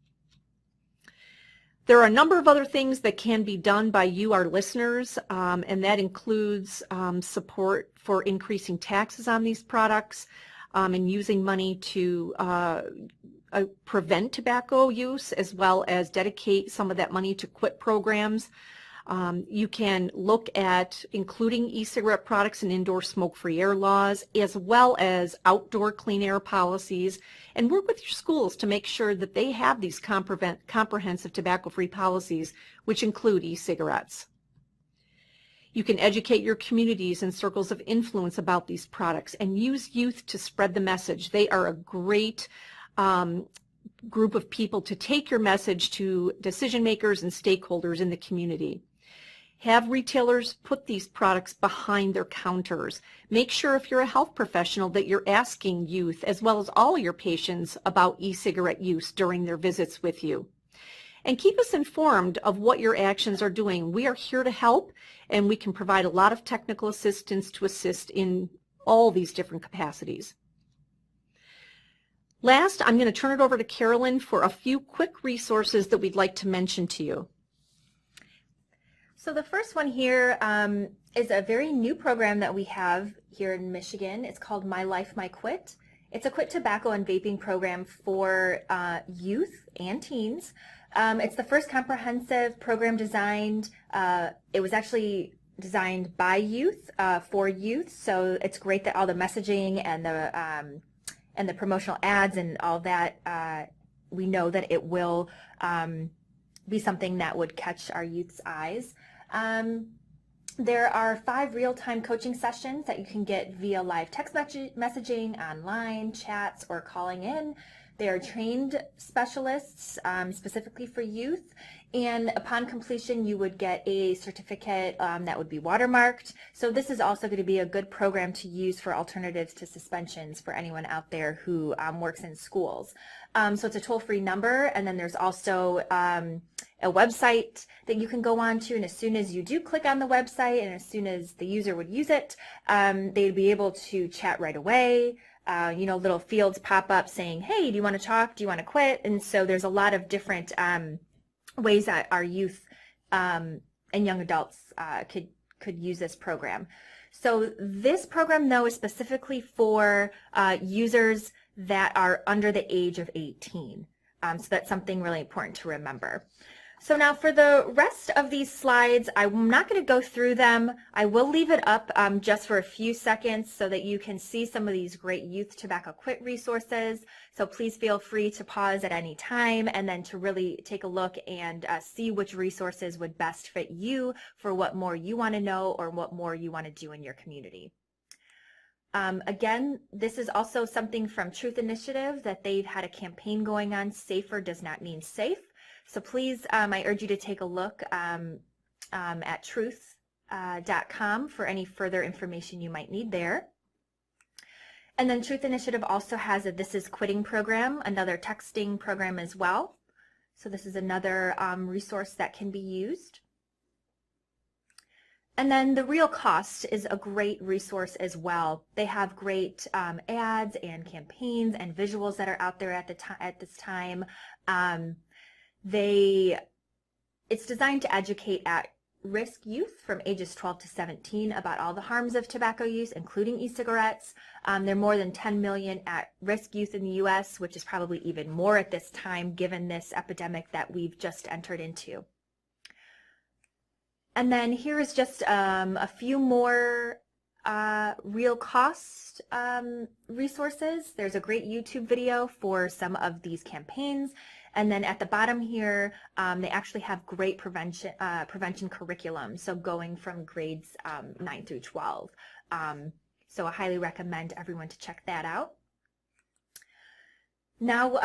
There are a number of other things that can be done by you, our listeners, and that includes support for increasing taxes on these products and using money to prevent tobacco use, as well as dedicate some of that money to quit programs. You can look at including e-cigarette products in indoor smoke-free air laws, as well as outdoor clean air policies, and work with your schools to make sure that they have these comprehensive tobacco-free policies, which include e-cigarettes. You can educate your communities and circles of influence about these products and use youth to spread the message. They are a great group of people to take your message to decision makers and stakeholders in the community. Have retailers put these products behind their counters. Make sure if you're a health professional that you're asking youth as well as all your patients about e-cigarette use during their visits with you. And keep us informed of what your actions are doing. We are here to help, and we can provide a lot of technical assistance to assist in all these different capacities. Last, I'm going to turn it over to Carolyn for a few quick resources that we'd like to mention to you. So the first one here is a very new program that we have here in Michigan. It's called My Life, My Quit. It's a quit tobacco and vaping program for youth and teens. It's the first comprehensive program designed. It was actually designed by youth for youth, so it's great that all the messaging and the promotional ads and all that, we know that it will be something that would catch our youth's eyes. There are 5 real-time coaching sessions that you can get via live text messaging, online, chats, or calling in. They are trained specialists specifically for youth, and upon completion you would get a certificate that would be watermarked. So this is also going to be a good program to use for alternatives to suspensions for anyone out there who works in schools. So it's a toll-free number, and then there's also a website that you can go on to, and as soon as you do click on the website and as soon as the user would use it, they'd be able to chat right away. Little fields pop up saying, hey, do you want to talk? Do you want to quit? And so there's a lot of different ways that our youth and young adults could use this program. So this program, though, is specifically for users that are under the age of 18. So that's something really important to remember. So now for the rest of these slides, I'm not going to go through them. I will leave it up just for a few seconds so that you can see some of these great Youth Tobacco Quit resources. So please feel free to pause at any time and then to really take a look and see which resources would best fit you for what more you want to know or what more you want to do in your community. Again, this is also something from Truth Initiative that they've had a campaign going on, Safer Does Not Mean Safe. So please, I urge you to take a look at truth.com for any further information you might need there. And then Truth Initiative also has a This Is Quitting program, another texting program as well. So this is another resource that can be used. And then The Real Cost is a great resource as well. They have great ads and campaigns and visuals that are out there at this time. It's designed to educate at-risk youth from ages 12 to 17 about all the harms of tobacco use, including e-cigarettes. There are more than 10 million at-risk youth in the U.S., which is probably even more at this time given this epidemic that we've just entered into. And then here is just a few more real cost resources. There's a great YouTube video for some of these campaigns. And then at the bottom here, they actually have great prevention curriculum, so going from grades 9 through 12. So I highly recommend everyone to check that out. Now,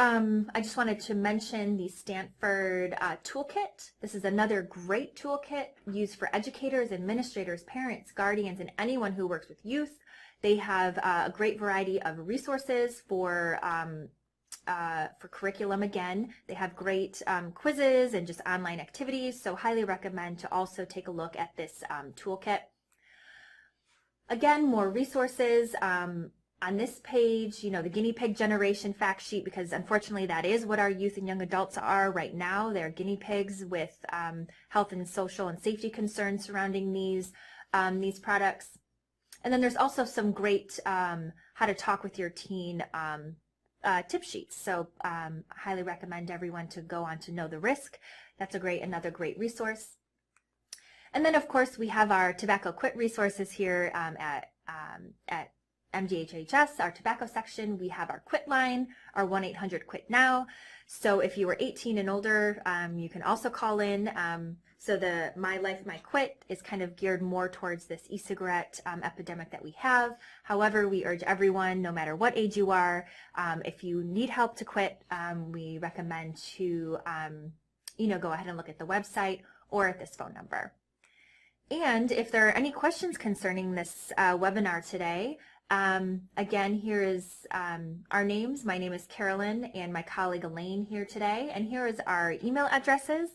I just wanted to mention the Stanford Toolkit. This is another great toolkit used for educators, administrators, parents, guardians, and anyone who works with youth. They have a great variety of resources for curriculum again. They have great quizzes and just online activities, so highly recommend to also take a look at this toolkit. Again, more resources. On this page, the guinea pig generation fact sheet, because unfortunately that is what our youth and young adults are right now. They're guinea pigs with health and social and safety concerns surrounding these products. And then there's also some great how to talk with your teen tip sheets. So highly recommend everyone to go on to Know the Risk. That's another great resource. And then of course we have our tobacco quit resources here at MDHHS, our tobacco section. We have our quit line, our 1-800-QUIT-NOW. So if you were 18 and older, you can also call in. So the My Life, My Quit is kind of geared more towards this e-cigarette epidemic that we have. However, we urge everyone, no matter what age you are, if you need help to quit, we recommend to go ahead and look at the website or at this phone number. And if there are any questions concerning this webinar today, again, here is our names. My name is Carolyn and my colleague Elaine here today, and here is our email addresses.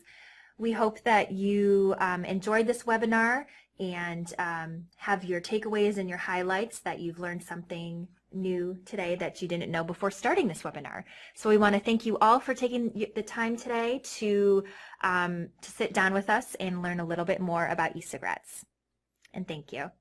We hope that you enjoyed this webinar and have your takeaways and your highlights, that you've learned something new today that you didn't know before starting this webinar. So we want to thank you all for taking the time today to sit down with us and learn a little bit more about e-cigarettes. And thank you.